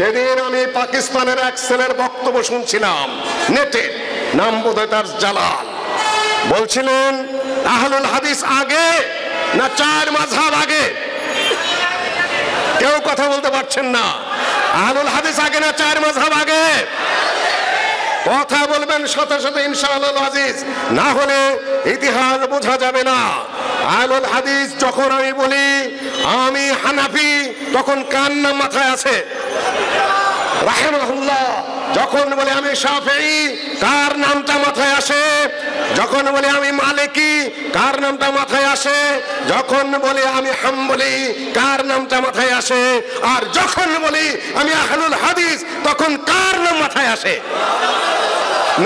সেদিন আমি পাকিস্তানের এক ছেলের বক্তব্য শুনছিলাম নেটে, নাম বোধহয় তার জালাল, বলছিলেন আহলুল হাদিস আগে না চার মাযহাব আগে? কেউ কথা বলতে পারছেন না। আহলুল হাদিস আগে না চার মাযহাব আগে? কথা বলবেন সাথে সাথে ইনশাআল্লাহ আজিজ, না হলে ইতিহাস বোঝা যাবে না। আহলুল হাদিস যখন আমি বলি আমি হানাফি, তখন কার নাম মাথায় আছে? রাহিমাহুল্লাহ। যখন বলি আমি শাফিঈ, কার নামটা মাথায় আসে? যখন বলি আমি মালিকি, কার নামটা মাথায় আসে? যখন বলি আমি হাম্বলি, কার নামটা মাথায় আসে? আর যখন বলি আমি আহলুল হাদিস, তখন কার নাম মাথায় আসে?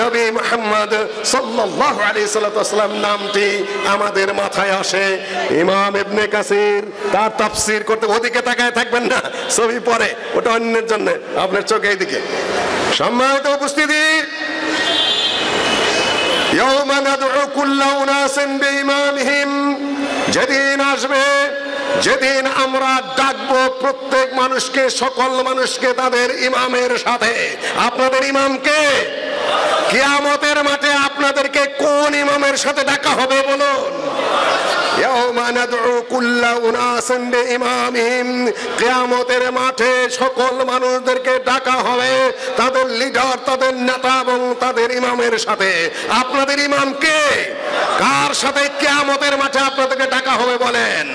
নবী মুহাম্মদ সাল্লাল্লাহু আলাইহি ওয়াসাল্লাম নামটি আমাদের মাথায় আসে। ইমাম ইবনে কাসির তার তাফসীর করতে, ওদিকে তাকায় থাকবেন না, ছবি পরে, ওটা অন্যের জন্য, আপনার চোখে এইদিকে। সম্মানিত উপস্থিতি, ইয়াওমা নাদউ কুল্লা উনাসিন বিইমামিহিম, যেদিন আসবে, যেদিন আমরা ডাকবো প্রত্যেক মানুষকে, সকল মানুষকে তাদের ইমামের সাথে। আপনাদের ইমামকে কিয়ামতের মাঠে আপনাদেরকে কোন ইমামের সাথে ডাকা হবে বলুন? ইয়াওমা নাদউ কুল্লা উনাসিন বিইমামিহিম, কিয়ামতের মাঠে সকল মানুষদেরকে ডাকা হবে তাদের লিডার, তাদের নেতা এবং তাদের ইমামের সাথে। আপনাদের ইমামকে কার সাথে কিয়ামতের মাঠে আপনাদেরকে ডাকা হবে বলেন?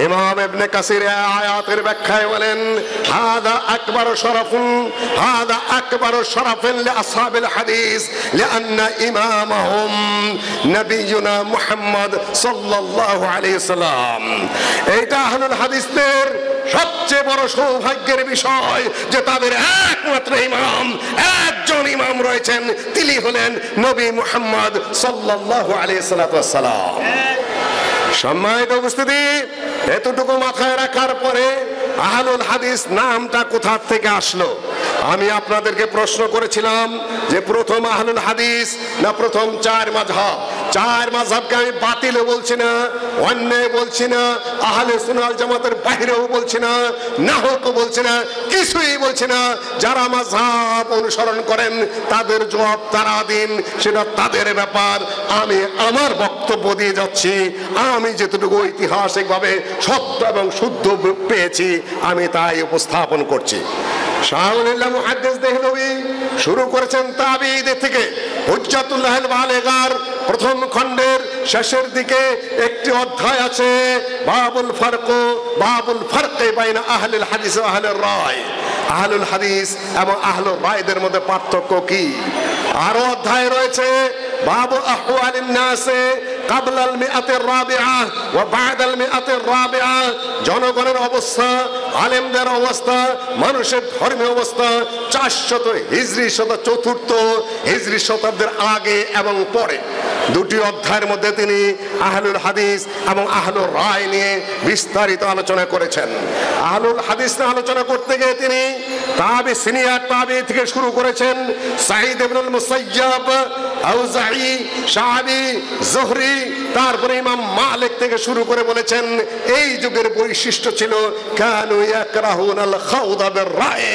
ইমাম ইবনে কাসির আয়াতের ব্যাখ্যায় বলেন হাদা আকবারু শরাফুন, হাদা আকবারু শরাফুন লিআসহাবিল হাদিস লিআন্না ইমামাহুম নবিয়ুনা মুহাম্মদ সাল্লাল্লাহু আলাইহি ওয়াসাল্লাম। এটা আহলুল হাদিসদের সবচেয়ে বড় সৌভাগ্যের বিষয় যে তাদের একমাত্র ইমাম, একজন ইমাম রয়েছেন, তিনি হলেন নবী মুহাম্মদ সাল্লাল্লাহু আলাইহি ওয়াসাল্লাম। সম্মানিত উপস্থিতি, এতটুকু মাথায় রাখার পরে আহলুল হাদিস নামটা কোথা থেকে আসলো? আমি আপনাদেরকে প্রশ্ন করেছিলাম যে প্রথম আহলুল হাদিস না প্রথম চার মাযহাব? চার মাযহাবকে আমি বাতিলও বলছি না, অন্যায় বলছি না, আহলে সুন্নাহ ওয়াল জামাতের বাইরেও বলছি না, নাহকও বলছি না, কিছুই বলছি না। যারা মাযহাব অনুসরণ করেন তাদের জবাব তারা দিন, সেটা তাদের ব্যাপার। আমি আমার বক্তব্য দিয়ে যাচ্ছি, আমি যেটুকু ঐতিহাসিকভাবে সত্য এবং শুদ্ধ পেয়েছি আমি তাই উপস্থাপন করছি। শাহুল্লাহ মুহাদ্দিস দেহলভী শুরু করেছেন তাবিঈদের থেকে। হুজ্জাতুল্লাহিল বালিগার প্রথম খণ্ডের শেষের দিকে একটি অধ্যায় আছে, বাবুল ফারকে বাইনা আহলিল হাদিস ওয়া আহলির রায়। আহলুল হাদিস এবং আহলুর রায়দের মধ্যে পার্থক্য কি? আরো অধ্যায় রয়েছে বাবু আহওয়ালিন নাসে কাবলাল মিআতির রাবিআ ওয়া বা'দাল মিআতির রাবিআ, জনগণের অবস্থা, আলেমদের অবস্থা, মানুষের ধর্মীয় অবস্থা 400 হিজরি চতুর্থ হিজরি শতাব্দীর আগে এবং পরে। দুটি অধ্যায়ের মধ্যে তিনি আহলুল হাদিস এবং আহলুর রায় নিয়ে বিস্তারিত আলোচনা করেছেন। আহলুল হাদিস নিয়ে আলোচনা করতে গিয়ে তিনি সিনিয়র তাবি থেকে শুরু করেছেন, সাঈদ ইবনুল মুসাইয়্যিব, আউজাঈ, শাআবী, যুহরি, তারপরে ইমাম মালিক থেকে শুরু করে বলেছেন এই যুগের বৈশিষ্ট্য ছিল কানু ইয়াকরাহুনাল খাউদা বির-রায়।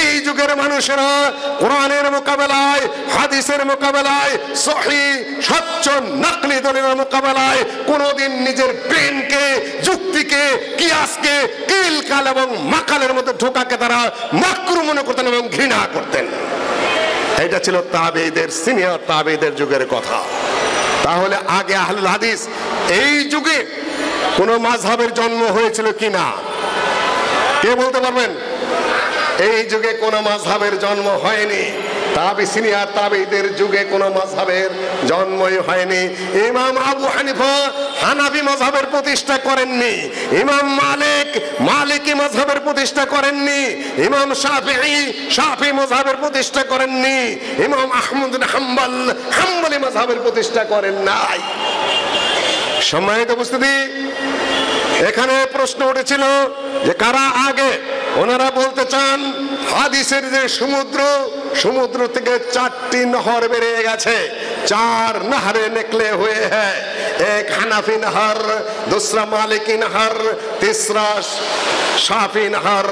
এই যুগের মানুষেরা কোরআনের মোকাবেলায়, হাদিসের মোকাবেলায়, সহিহ স্বচ্ছ নকলি দলিলের মোকাবেলায় কোনোদিন নিজের ব্রেনকে, যুক্তিকে, কিয়াসকে কিল কাল এবং মাকালের মধ্যে ঢোকাকে তারা মাকরুহ মনে করতেন এবং ঘৃণা করতেন। এটা ছিল তাবেঈদের, সিনিয়র তাবেঈদের যুগের কথা। তাহলে আগে আহলুল হাদিস এই যুগে কোন মাযহাবের জন্ম হয়েছিল কিনা কে বলতে পারবেন? এই যুগে কোন মাযহাবের জন্ম হয়নি। সিনিয়র তাবেঈদের যুগে কোন মাযহাবের জন্মই হয়নি। ইমাম আবু হানিফা হানাফি মাযহাবের প্রতিষ্ঠা করেননি, ইমাম মালিক মালিকি মাযহাবের প্রতিষ্ঠা করেননি, ইমাম শাফিঈ শাফিঈ মাযহাবের প্রতিষ্ঠা করেননি, ইমাম আহমদ বিন হাম্বল হাম্বলি মাযহাবের প্রতিষ্ঠা করেন নাই। সম্মানিত উপস্থিতি, এখানে প্রশ্ন উঠেছিল যে কারা আগে। ওনারা বলতে চান হাদিসের যে সমুদ্র থেকে 4টি নহর বেরিয়ে গেছে, 4 নহরে নিকলে হুয়ে হ্যায়। एक हनफी नहर, दूसरा मालिकी नहर, तीसरा शाफी नहर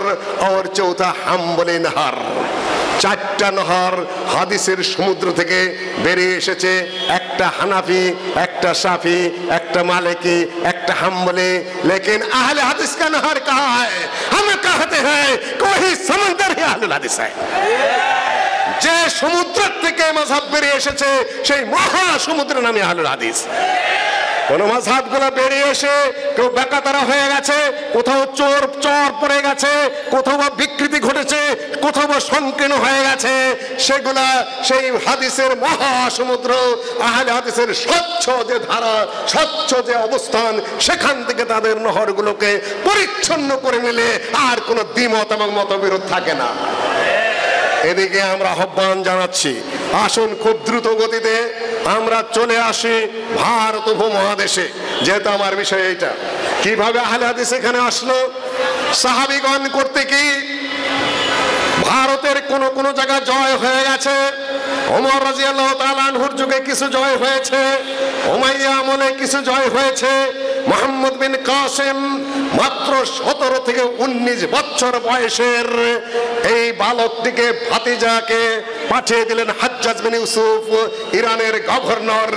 और चौथा হাম্বলি नहर। চারটা নহর হাদিসের সমুদ্র থেকে বেরিয়ে এসেছে, একটা হানাফি, একটা শাফি, একটা মালিকি, একটা হাম্বলি। लेकिन अहले हदीस का नहर कहाँ है? हम कहते हैं कोई समंदर ही अहलुल हदीस है। যে সমুদ্র থেকে মাযহাব বেরিয়ে এসেছে সেই মহা সমুদ্রের নামই আহলুল হাদিস। কোন মাযহাবগুলো বেরিয়ে এসে কেউ বেকাতারা হয়ে গেছে, কোথাও চর পড়ে গেছে, কোথাও বা বিকৃতি ঘটেছে, কোথাও বা সংকীর্ণ হয়ে গেছে, সেগুলা সেই হাদিসের মহা সমুদ্র, আহলে হাদিসের স্বচ্ছ যে ধারা, স্বচ্ছ যে অবস্থান, সেখান থেকে তাদের নহরগুলোকে পরিচ্ছন্ন করে নিলে আর কোনো দ্বিমত এবং মতবিরোধ থাকে না। এদিকে আমরা আহ্বান জানাচ্ছি, আসুন খুব দ্রুত গতিতে আমরা চলে আসি ভারত উপমহাদেশে। যেহেতু আমার বিষয় এইটা, কিভাবে আহলে হাদিস এখানে আসলো। সাহাবীগণ করতে কি ভারতের কোন কোন জায়গা জয় হয়ে গেছে। ওমর রাদিয়াল্লাহু তাআলা আনহুর যুগে কিছু জয় হয়েছে, উমাইয়া আমলে কিছু জয় হয়েছে। মুহাম্মদ বিন কাসিম মাত্র 17 থেকে 19 বছর বয়সের এই বালকটিকে, ভাতিজাকে পাঠিয়ে দিলেন হাজ্জাজ বিন ইউসুফ, ইরানের গভর্নর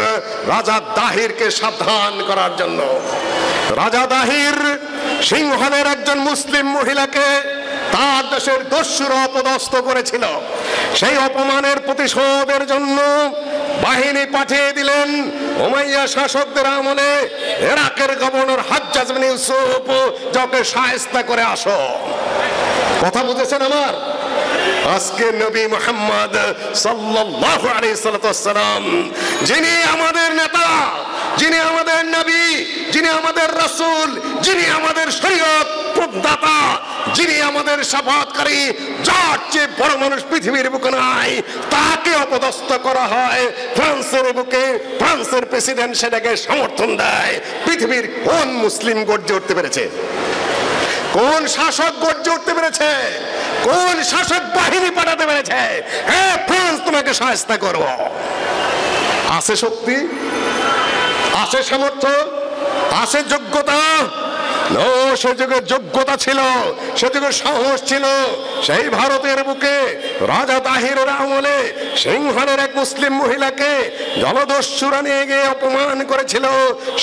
রাজা দাহিরকে সাবধান করার জন্য। রাজা দাহির সিংহলের একজন মুসলিম মহিলাকে তার দেশের দস্যুরা অপদস্থ করেছিল। সেই অপমানের প্রতিশোধের জন্য বাহিনী পাঠিয়ে দিলেন উমাইয়া শাসকদের আমলে ইরাকের গভর্নর হাজ্জাজ বিন ইউসুফ, যাকে শায়েস্তা করে আসো। কথা বুঝেছেন আমার? আজকে নবী মুহাম্মদ সাল্লাল্লাহু আলাইহি সাল্লাম, যিনি আমাদের নেতা, যিনি আমাদের নবী, যিনি আমাদের রাসূল, যিনি আমাদের শরীয়ত প্রদাতা, যিনি আমাদের শাফাআতকারী, যার চেয়ে বড় মানুষ পৃথিবীর বুকে নাই, তাকে অপদস্থ করা হয় ফ্রান্সের বুকে। ফ্রান্সের প্রেসিডেন্ট সেটাকে সমর্থন দেয়। পৃথিবীর কোন মুসলিম গর্জে উঠতে পেরেছে? কোন শাসক গর্জে উঠতে পেরেছে? কোন শাসক বাহিনী পাঠাতে পেরেছে? হ্যাঁ, ফ্রান্স তোমাকে শায়েস্তা করব। আছে শক্তি, আছে সামর্থ্য, আছে যোগ্যতা? সে যুগে যোগ্যতা ছিল, সে যুগে সাহস ছিল। সেই ভারতের বুকে রাজা দাহিরের আমলে সিংহলের এক মুসলিম মহিলাকে জলদস্যুরা নিয়ে গিয়ে অপমান করেছিল।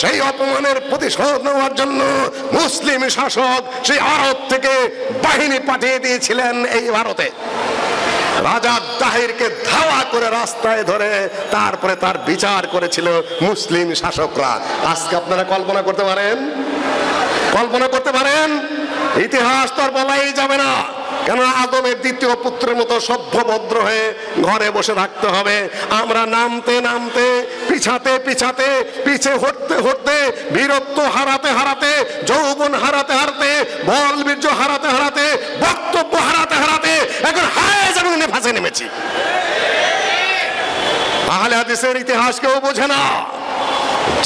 সেই অপমানের প্রতিশোধ নেওয়ার জন্য মুসলিম শাসক সেই আরব থেকে বাহিনী পাঠিয়ে দিয়েছিলেন এই ভারতে। রাজা দাহিরকে ধাওয়া করে রাস্তায় ধরে তারপরে তার বিচার করেছিল মুসলিম শাসকরা। আজকে আপনারা কল্পনা করতে পারেন? কল্পনা করতে পারেন? ইতিহাস তো আর বলাই যাবে না, কেন আদমের দ্বিতীয় পুত্রের মতো সভ্যভদ্র হয়ে ঘরে বসে থাকতে হবে। আমরা নামতে নামতে, পিছাতে পিছাতে, পিছে হটতে হটতে, বীরত্ব হারাতে হারাতে, যৌবন হারাতে হারাতে, বল বীর্য হারাতে হারাতে, বক্তব্য হারাতে হারাতে এখন হায় যেমন নেফাসে নেমেছি। আহলে হাদিসের ইতিহাস কেউ বোঝে না।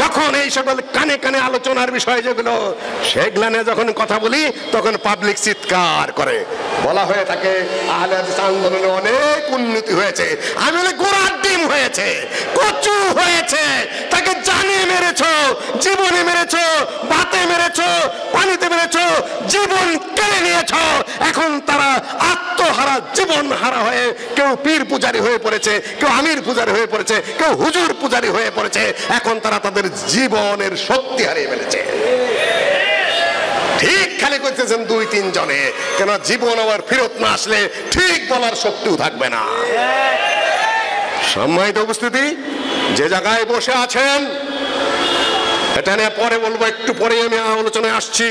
যখন এই সকল কানে কানে আলোচনার বিষয় যেগুলো, সেগুলা নিয়ে যখন কথা বলি তখন পাবলিক চিৎকার করে। বলা হয়ে থাকে আহলে হাদিস আন্দোলনে অনেক উন্নতি হয়েছে। আমি বলি গোড়ার ডিম হয়েছে, কচু হয়েছে। তাকে জানে মেরেছো, জীবনে মেরেছো, ভাতে মেরেছো, পানিতে মেরেছো, জীবন কেড়ে নিয়েছো। এখন তারা আত্মহারা, জীবন হারা হয়ে কেউ পীর পূজারী হয়ে পড়েছে, কেউ আমির পূজারী হয়ে পড়েছে, কেউ হুজুর পূজারী হয়ে পড়েছে। এখন তারা তাদের জীবনের শক্তি হারিয়ে ফেলেছে। ঠিক খালি করতেছেন 2-3 জনে, কেন জীবন আবার ফেরত না আসলে ঠিক বলার শক্তিও থাকবে না। সম্মানিত উপস্থিতি, যে জায়গায় বসে আছেন, এটা নিয়ে পরে বলবো, একটু পরে আমি আলোচনায় আসছি।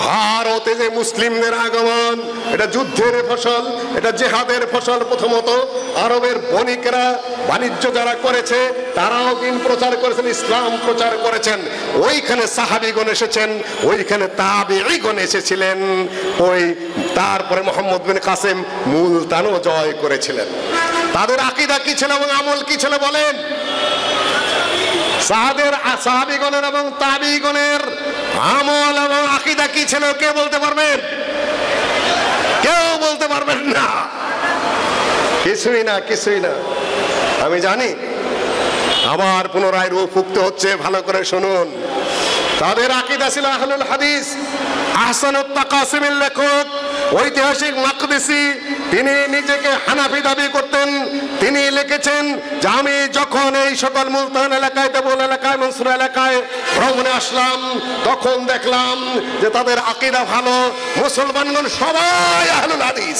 ভারতে যে মুসলিমদের আগমন, এটা যুদ্ধের ফসল, এটা জেহাদের ফসল। প্রথমত আরবের বণিকেরা বাণিজ্য যারা করেছে তারাও দিন প্রচার করেছেন, ইসলাম প্রচার করেছেন। ওইখানে সাহাবীগণ এসেছেন, ওইখানে তাবেঈগণ এসেছিলেন। ওই তারপরে মুহাম্মদ বিন কাসিম মুলতানও জয় করেছিলেন। তাদের আকীদা কি ছিল এবং আমল কি ছিল বলেন? সাহাবীগণের এবং তাবেঈগণের আমল এবং আকীদা কি ছিল কে বলতে পারবেন? কেউ বলতে পারবেন না। কিছুই না, কিছুই না। আমি জানি আবার পুনরায় রূপ ফুঁকতে হচ্ছে, ভালো করে শুনুন। তাদের আকীদা ছিল আহলুল হাদিস। আহসানুত তাকাসিমের লেখক ঐতিহাসিক মাকদিসি, তিনি নিজেকে হানাফি দাবি করতেন। তিনি লিখেছেন যে আমি যখন এই সকল মুলতান এলাকায়, দেবল এলাকায়, মনসুরা এলাকায় ভ্রমণে আসলাম, তখন দেখলাম যে তাদের আকীদা ভালো, মুসলমানগণ সবাই আহলুল হাদিস।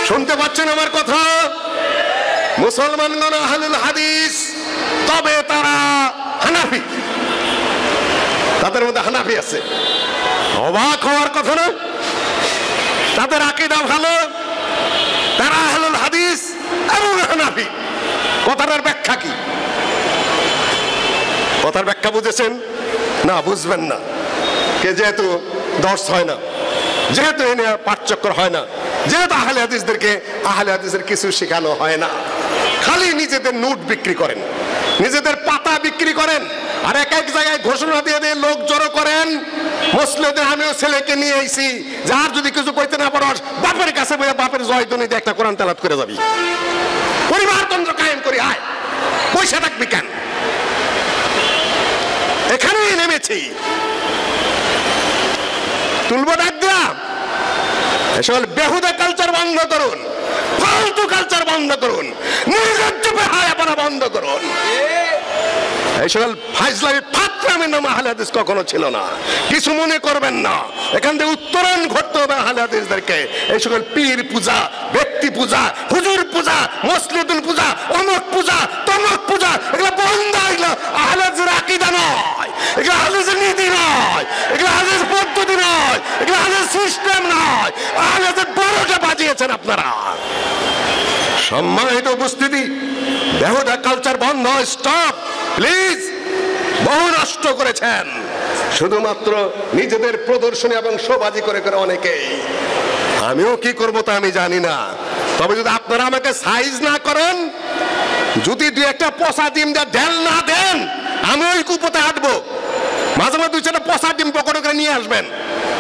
শুনতে পাচ্ছেন আমার কথা? মুসলমানগণ আহলুল হাদিস, তবে তারা হানাফি, তাদের মধ্যে হানাফি আছে। অবাক হওয়ার কথা না? তাদের আকীদা ভালো, তারা আহলুল হাদিস এবং হানাফি। কথাটার ব্যাখ্যা কি? কথার ব্যাখ্যা বুঝেছেন না? বুঝবেন না, কে যেহেতু দর্শ হয় না, যেহেতু এ নিয়ে পাঠচক্র হয় না, যেহেতু আহলে হাদিসদেরকে আহলে হাদিসের কিছু শেখানো হয় না, খালি নিজেদের নোট বিক্রি করেন, নিজেদের পাতা বিক্রি করেন, আর এক এক জায়গায় ঘোষণা দিয়ে দিয়ে লোক জড়ো করেন। মুসলিমদের আমিও ছেলেকে নিয়ে আইছি, যার যদি কিছু কইতে না পারো বাপের কাছে বলে বাপের জয়ধ্বনি দিয়ে একটা কোরআন তেলাওয়াত করে যাবি, পরিবারতন্ত্র কায়েম করি, আয় পয়সা থাকবি কেন? এখানেই নেমেছি, তুলবো ডাক দিলাম। এসব বেহুদা কালচার বন্ধ করুন, ফালতু কালচার বন্ধ করুন, নির্লজ্জ বেহায়াপনা বন্ধ করুন। এই সকল ফাজলামি ফাতরামি নাম আহলে হাদিস কখনো ছিল না, কিছু মনে করবেন না। এখান থেকে উত্তরণ ঘটতে হবে আহলে হাদিসদেরকে। এই সকল পীর পূজা, ব্যক্তি পূজা, হুজুর পূজা, মসজিদুল পূজা, অমুক পূজা, তমুক পূজা, এগুলো বন্ধ। এগুলো আহলে হাদিসের আকীদা নয়, এগুলো আহলে হাদিসের নীতি নয়, এগুলো আহলে হাদিসের পদ্ধতি নয়, এগুলো আহলে হাদিসের সিস্টেম নয়। আহলে হাদিসের বড়টা বাজিয়েছেন আপনারা। সম্মানিত উপস্থিতি, বেহুদা কালচার বন্ধ, স্টপ প্লিজ। বহু নষ্ট করেছেন শুধুমাত্র নিজেদের প্রদর্শনী এবং শোবাজি করে করে অনেকেই। আমিও কি করবো তা আমি জানি না, তবে যদি আপনারা আমাকে সাইজ না করেন, যদি দুই একটা পচা ডিম দিয়ে ঢেল না দেন, আমি ওই কুপোতে হাঁটবো। মাঝে মাঝে দুই চারটা পচা ডিম পকেটে করে নিয়ে আসবেন,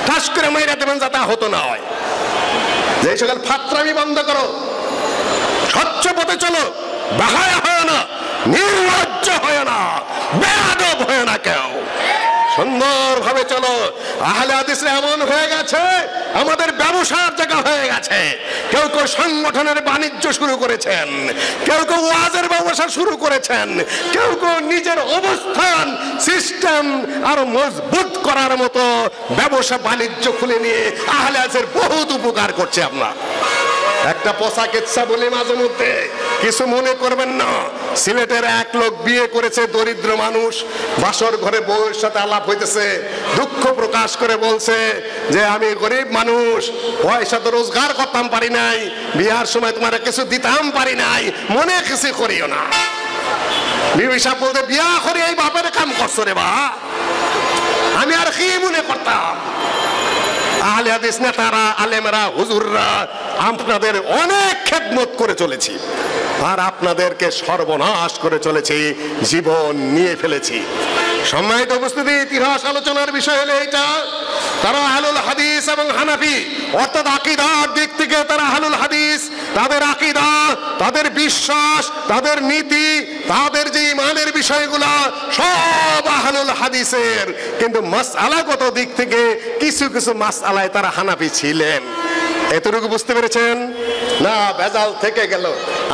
ঠাস করে মেরে দেবেন, যাতে আহত না হয়। যে সকল ফাতরামি বন্ধ করো, স্বচ্ছ পথে চলো, বাহায়া হয় না, নির্লজ্জ হয় না, বেয়াদব হয় না কেউ, সুন্দরভাবে চলো। আহলে হাদিসরা এমন হয়ে গেছে, আমাদের ব্যবসার জায়গা হয়ে গেছে। কেউ কেউ সংগঠনের বাণিজ্য শুরু করেছেন, কেউ কেউ ওয়াজের ব্যবসা শুরু করেছেন, কেউ কেউ নিজের অবস্থান সিস্টেম আরো মজবুত করার মতো ব্যবসা বাণিজ্য খুলে নিয়ে আহলে হাদিসের বহুত উপকার করছে। আমরা একটা পোশাক ইচ্ছা বলি মাঝে মধ্যে, কিছু মনে করবেন না। সিলেটের এক লোক বিয়ে করেছে, দরিদ্র মানুষ, বাসর ঘরে বউয়ের সাথে আলাপ হইতেছে, দুঃখ প্রকাশ করে বলছে যে আমি গরিব মানুষ, পয়সা তো রোজগার করতাম পারি নাই, বিয়ার সময় তোমার কিছু দিতাম পারি নাই, মনে কিছু করিও না। বিবি সাহেব বলতে, বিয়া করে এই বাপের কাম করছো রে বা, আমি আর কি মনে করতাম। আহলে হাদিস নেতারা, আলেমরা, হুজুররা আপনাদের অনেক খেদমত করে চলেছি, আর আপনাদেরকে সর্বনাশ করে চলেছি, জীবন নিয়ে ফেলেছি। সম্মানিত উপস্থিতি, ইতিহাস আলোচনার বিষয় হলো এটা, তারা আহলুল হাদিস এবং হানাফি, অর্থাৎ আকীদার দিক থেকে তারা আহলুল হাদিস। তাদের আকীদা, তাদের বিশ্বাস, তাদের নীতি, তাদের যে ইমানের বিষয়গুলো সব আহলুল হাদিসের, কিন্তু মাসআলাগত দিক থেকে কিছু কিছু মাসআলায় তারা হানাফি ছিলেন। এতটুকু বুঝতে পেরেছেন না? ভেজাল থেকে গেল।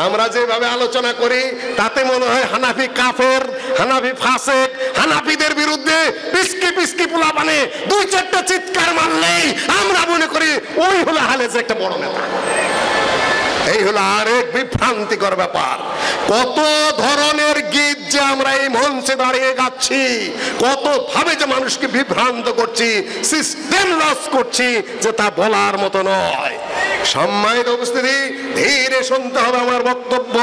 আমরা যেভাবে আলোচনা করি তাতে মনে হয় হানাফি কাফের, হানাফি ফাসেক। হানাফিদের বিরুদ্ধে পিসকি পিসকি পোলা মানে দুই চারটা চিৎকার মারলেই আমরা মনে করি ওই হলো আহলে হাদিসের একটা বড় নেতা। এই হলো আরেক বিভ্রান্তিকর ব্যাপার। কত ধরনের গীত যে আমরা এই মঞ্চে দাঁড়িয়ে গাচ্ছি, কত ভাবে যে মানুষকে বিভ্রান্ত করছি, সিস্টেম লস করছি, যে তা বলার মতো নয়। সম্মানিত উপস্থিতি, ধীরে শুনতে হবে আমার বক্তব্য।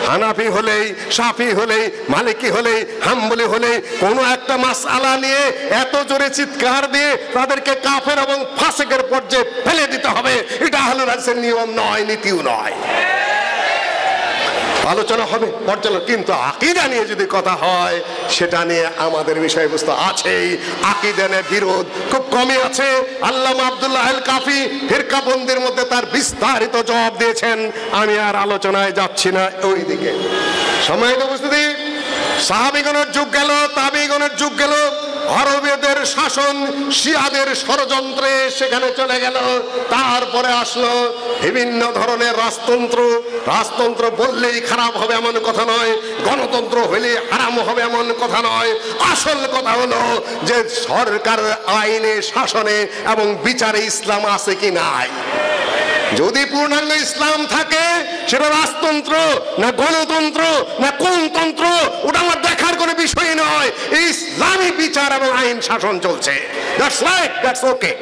হানাফি হলেই, শাফি হলেই, মালিকি হলেই, হাম্বলি হলেই কোনো একটা মাসআলা নিয়ে এত জোরে চিৎকার দিয়ে তাদেরকে কাফের এবং ফাসিকের পর্যায়ে ফেলে দিতে হবে, এটা আহলুল হাদিসের নিয়ম নয়, নীতিও নয়। আলোচনা হবে পর্যালোচনা, কিন্তু আকীদা নিয়ে যদি কথা হয় সেটা নিয়ে আমাদের বিষয়বস্তু আছেই। আকীদা নিয়ে বিরোধ খুব কমই আছে। আল্লামা আব্দুল্লাহ আল কাফি ফিরকাবন্দির মধ্যে তার বিস্তারিত জবাব দিয়েছেন। আমি আর আলোচনায় যাচ্ছি না ওই দিকে। সম্মানিত উপস্থিতি, সাহাবীগণের যুগ গেল, তাবেঈগণের যুগ গেল, আরবীদের শাসন শিয়াদের ষড়যন্ত্রে সেখানে চলে গেল। তারপরে আসলো বিভিন্ন ধরনের রাজতন্ত্র। রাজতন্ত্র বললেই খারাপ হবে এমন কথা নয়, গণতন্ত্র হলে হারাম হবে এমন কথা নয়। আসল কথা হলো যে সরকার আইনে, শাসনে এবং বিচারে ইসলাম আছে কি নাই। যদি পূর্ণাঙ্গ ইসলাম থাকে সেটা রাজতন্ত্র না গণতন্ত্র না কোন তন্ত্র ওটা আমার দেখার কোনো বিষয় নয়। ইসলামী বিচার এবং আইন শাসন চলছে, দ্যাটস রাইট, দ্যাটস ওকে।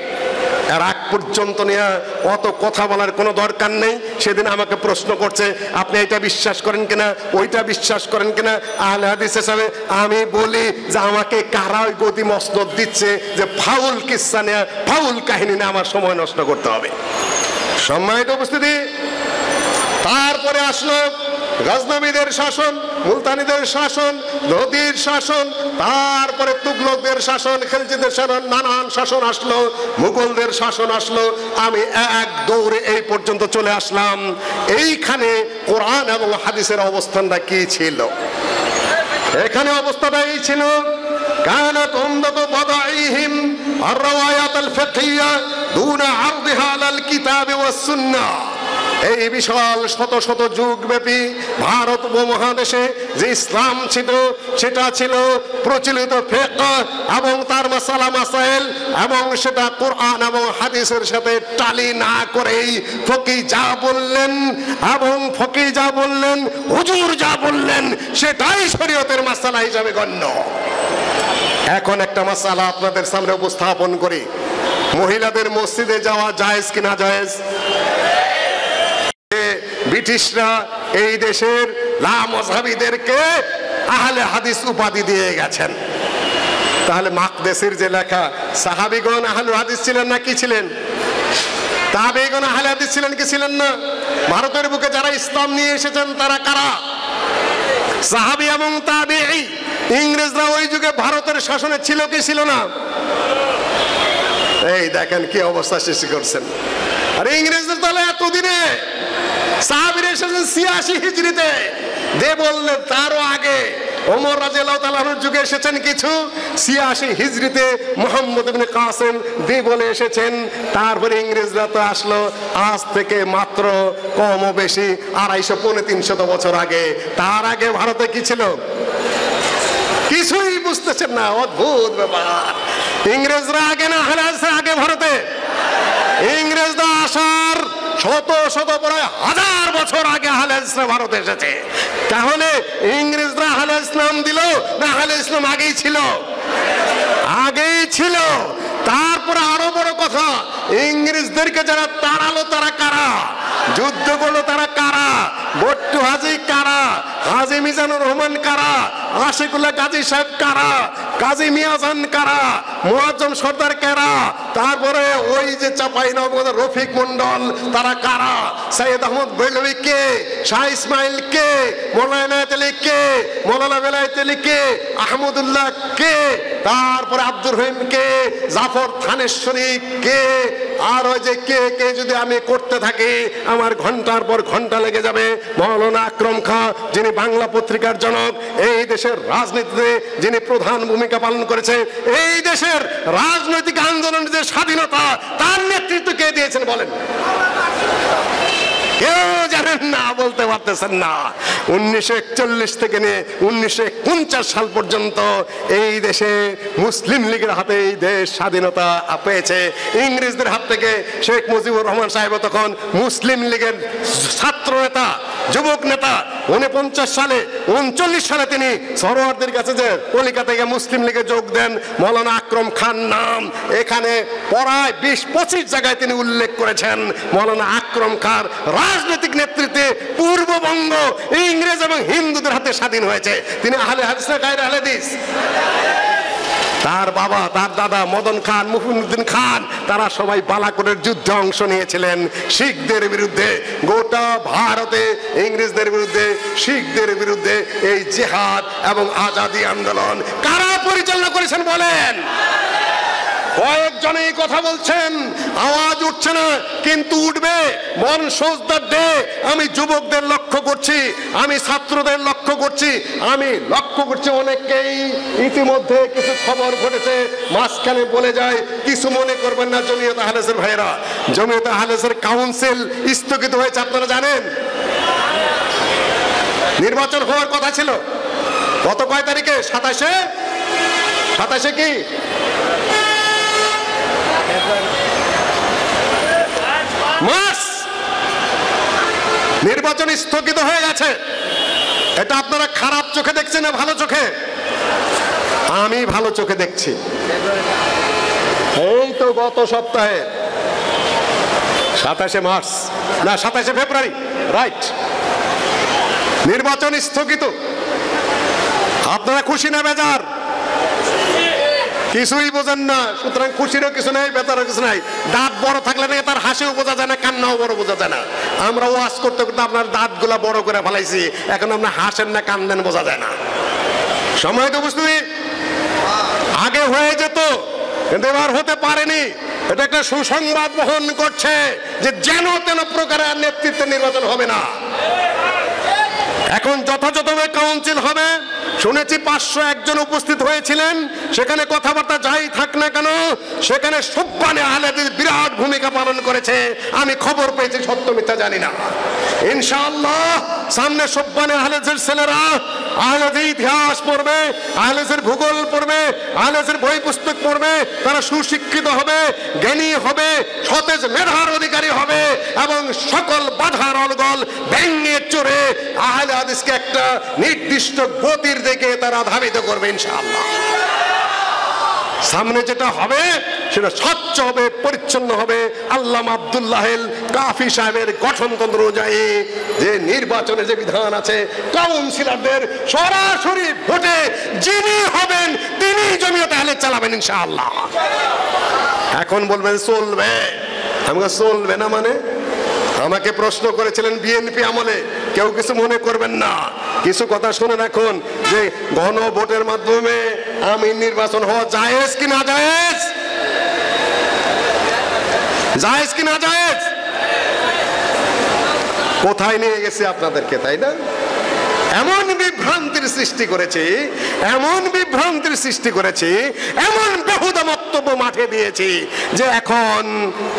এর আগ পর্যন্ত নিয়ে অত কথা বলার কোনো দরকার নেই। সেদিন আমাকে প্রশ্ন করছে আপনি এটা বিশ্বাস করেন কিনা, ওইটা বিশ্বাস করেন কিনা আহলে হাদিস হিসাবে। আমি বলি যে আমাকে কারা ওই গতি মসনদ দিচ্ছে যে ফাউল কিসসা নিয়ে, ফাউল কাহিনী নিয়ে আমার সময় নষ্ট করতে হবে। সম্মানিত উপস্থিতি, তারপরে আসলো গজনবীদের শাসন, মুলতানিদের শাসন, লোদীর শাসন, তারপরে তুগলকদের শাসন, খিলজিদের শাসন, নানান শাসন আসলো, মুঘলদের শাসন আসলো। আমি এক দৌড়ে এই পর্যন্ত চলে আসলাম। এইখানে কোরআন এবং হাদিসের অবস্থানটা কি ছিল? এখানে অবস্থাটা এই ছিল, কানাত উমদাতু বাদাইহিম আর-রাওয়ায়াত আল-ফিকহিয়া দুনা আরদিহা আলাল কিতাব ওয়াস সুন্নাহ। এই বিশাল শত শত যুগ ব্যাপী ভারত উপমহাদেশে যে ইসলাম ছিল সেটা ছিল প্রচলিত ফিকহ এবং তার মাসালা মাসাইল, এবং সেটা কোরআন এবং হাদিসের সাথে টালি না করেই ফকি যা বললেন এবং ফকি যা বললেন, হুজুর যা বললেন সেটাই শরীয়তের মাসালা হিসাবে গণ্য। এখন একটা মাসালা আপনাদের সামনে উপস্থাপন করি, মহিলাদের মসজিদে যাওয়া জায়েজ কিনা জায়েজ? ব্রিটিশরা এই দেশের লামাযহাবীদেরকে আহলে হাদিস উপাধি দিয়ে গেছেন। তাহলে মাকদেসের যে লেখা, সাহাবীগণ আহলে হাদিস ছিলেন না কি ছিলেন? তাবেঈগণ আহলে হাদিস ছিলেন কি ছিলেন না? ভারতের বুকে যারা ইসলাম নিয়ে এসেছেন তারা কারা? সাহাবী এবং তাবেঈ। ইংরেজরা ওই যুগে ভারতের শাসনে ছিল কি ছিল না? এই দেখেন কি অবস্থা সৃষ্টি করছেন। আর ইংরেজদের তাহলে এতদিনে, সাহাবীরা এসেছেন ৮৬ হিজরিতে, দে বললেন তারও আগে ওমর রাদিয়াল্লাহু তাআলা আনহুর যুগে এসেছেন কিছু, ৮৬ হিজরিতে মুহাম্মদ ইবনে কাসিম দে বলে এসেছেন। তারপরে ইংরেজরা তো আসলো আজ থেকে মাত্র কম ও বেশি ২৫০-৩০০ বছর আগে। তার আগে ভারতে কি ছিল? কিছুই বুঝতেছেন না, অদ্ভুত ব্যাপার। ইংরেজরা আগে না আহলে হাদিসরা আগে ভারতে? ইংরেজরা আসার শত শত প্রায় ১০০০ বছর আগে আহলে হাদিসরা ভারতে এসেছে। তাহলে ইংরেজরা আহলে ইসলাম দিল না আহলে ইসলাম আগেই ছিল? আগেই ছিল। তারপরে আরো বড় কথা, ইংরেজদেরকে যারা তাড়ালো তারা কারা? যুদ্ধ করলো তারা কারা? বট্টু হাজি কারা? হাজি মিজানুর রহমান কারা? আশিকুল্লাহ গাজী সাহেব কারা? কাজী মিয়াজান কারা? মুয়াজ্জম সর্দার কারা? তারপরে ওই যে চাঁপাইনবাবগঞ্জের রফিক মন্ডল তারা কারা? সৈয়দ আহমদ বেলভি কে? শাহ ইসমাইল কে? মৌলানা আলী কে? মৌলানা বেলায়েত আলী কে? আহমদুল্লাহ কে? তারপরে আব্দুর রহিম কে? জাফর থানেশ্বরী কে? আর ওই যে কে কে যদি আমি করতে থাকি আমার ঘন্টার পর ঘন্টা লেগে যাবে। মৌলানা আকরম খাঁ, যিনি বাংলা পত্রিকার জনক, এই দেশের রাজনীতিতে যিনি প্রধান ভূমিকা পালন করেছে, এই দেশের রাজনৈতিক আন্দোলনের যে স্বাধীনতা তার নেতৃত্ব কে দিয়েছেন বলেন? কেউ জানেন না, বলতে পারতেছেন না। 1941 থেকে নিয়ে 1949 সাল পর্যন্ত এই দেশে মুসলিম লীগের হাতে এই দেশ স্বাধীনতা পেয়েছে। ইংরেজদের হাত থেকে শেখ মুজিবুর রহমান সাহেব তখন মুসলিম লীগের ছাত্র নেতা, যুবক নেতা। 49 সালে 39 সালে তিনি সরোয়ারদের কাছে যে কলিকাতা থেকে মুসলিম লীগে যোগ দেন। মৌলানা আকরম খান নাম এখানে প্রায় 20-25 জায়গায় তিনি উল্লেখ করেছেন। মৌলানা আকরম খান রাজনৈতিক নেতৃত্বে পূর্ববঙ্গ ইংরেজ এবং হিন্দুদের হাতে স্বাধীন হয়েছে। তিনি আহলে হাদিস না গায়রে আহলে হাদিস? তার বাবা, তার দাদা মদন খান, মুফিদুদ্দিন খান, তারা সবাই বালাকোটের যুদ্ধে অংশ নিয়েছিলেন শিখদের বিরুদ্ধে। গোটা ভারতে ইংরেজদের বিরুদ্ধে, শিখদের বিরুদ্ধে এই জিহাদ এবং আজাদি আন্দোলন কারা পরিচালনা করেছেন বলেন? কয়েকজনেই কথা বলছেন, আওয়াজ উঠছে না, কিন্তু উঠবে। মন সোজদার ডে। আমি যুবকদের লক্ষ্য করছি, আমি ছাত্রদের লক্ষ্য করছি, আমি লক্ষ্য করছি অনেককেই ইতিমধ্যে কিছু খবর ঘটেছে, মাঝখানে বলে যায়, কিছু মনে করবেন না জমিয়ত আহলেসের ভাইরা। জমিয়ত আহলেসের কাউন্সিল স্থগিত হয়েছে, আপনারা জানেন। নির্বাচন হওয়ার কথা ছিল গত কয় তারিখে? 27 কি মাস নির্বাচন স্থগিত হয়ে গেছে। এটা আপনারা খারাপ চোখে দেখছেন না ভালো চোখে? আমি ভালো চোখে দেখছি। এই তো গত সপ্তাহে 27 মার্চ না 27 ফেব্রুয়ারি, রাইট, নির্বাচন স্থগিত। আপনারা খুশি না বেজার? কিছুই বোঝেন না, সুতরাং খুশিরও কিছু নাই, বেতারও কিছু নাই। দাঁত বড় থাকলে না তার হাসিও বোঝা যায় না, কান্নাও বড় বোঝা যায় না। আমরা ওয়াজ করতে করতে আপনার দাঁতগুলা বড় করে ফেলাইছি, এখন আপনার হাসেন না কান্দেন বোঝা যায় না। সময় তো বুঝতে আগে হয়ে যেত, কিন্তু এবার হতে পারেনি। এটা একটা সুসংবাদ বহন করছে যে যেন তেন প্রকারের নেতৃত্বে নির্বাচন হবে না। এখন যথাযথভাবে কাউন্সিল হবে। শুনেছি 501 জন উপস্থিত হয়েছিলেন। সেখানে কথাবার্তা যাই থাক না কেন, সেখানে সুবহানে আহলেদের বিরাট ভূমিকা পালন করেছে। আমি খবর পেয়েছি, সত্য মিথ্যা জানি না। ইনশাআল্লাহ সামনে সুবহানে আহলেদের ছেলেরা আহলেদের ইতিহাস পড়বে, আহলেদের ভূগোল পড়বে, আহলেদের বই পুস্তক পড়বে। তারা সুশিক্ষিত হবে, জ্ঞানী হবে, সতেজ মেধার অধিকারী হবে এবং সকল বাধার অলগল ভেঙে চড়ে আহলে হাদিসকে একটা নির্দিষ্ট গতির দিকে তারা ধাবিত করবে ইনশাআল্লাহ। সামনে যেটা হবে সেটা স্বচ্ছ হবে, পরিচ্ছন্ন হবে। আল্লামা আব্দুল্লাহিল কাফি সাহেবের গঠনতন্ত্র অনুযায়ী যে নির্বাচনের যে বিধান আছে, কাউন্সিলরদের সরাসরি ভোটে যিনি হবেন তিনি জমিয়ত আহলে চালাবেন ইনশাআল্লাহ। এখন বলবেন চলবে, আমাকে চলবে না মানে? আমাকে প্রশ্ন করেছিলেন বিএনপি আমলে, কেউ কিছু মনে করবেন না। কিছু কথা শুনে রাখুন যে গণভোটের মাধ্যমে আমির নির্বাচন হওয়া জায়েজ কি না জায়েজ? জায়েজ কি না জায়েজ? কোথায় নিয়ে গেছে আপনাদেরকে, তাই না? এমন বিভ্রান্তির সৃষ্টি করেছি, এমন বিভ্রান্তির সৃষ্টি করেছি, এমন বেহুদা বক্তব্য মাঠে দিয়েছি যে এখন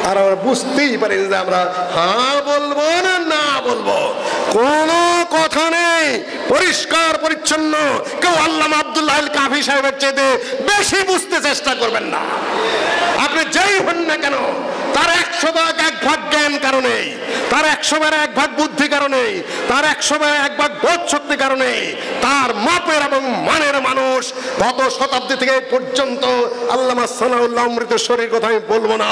আর বুঝতেই পারিনি যে আমরা হ্যাঁ বলবো না না বলবো। কোনো কথা নেই, পরিষ্কার পরিচ্ছন্ন। কেউ আল্লামা আব্দুল্লাহিল কাফি সাহেবের চেয়ে বেশি বুঝতে চেষ্টা করবেন না। আপনি যেই হন না কেন, তার 100 ভাগ 1 ভাগ জ্ঞান কারণে, তার 100 ভাগ 1 ভাগ বুদ্ধি কারণে, তার 100 ভাগ 1 ভাগ বোধ শক্তি কারণে, তার মাপের এবং মানের মানুষ গত শতাব্দী থেকে পর্যন্ত আল্লামা সানাউল্লাহ অমৃতসরের কথা আমি বলবো না,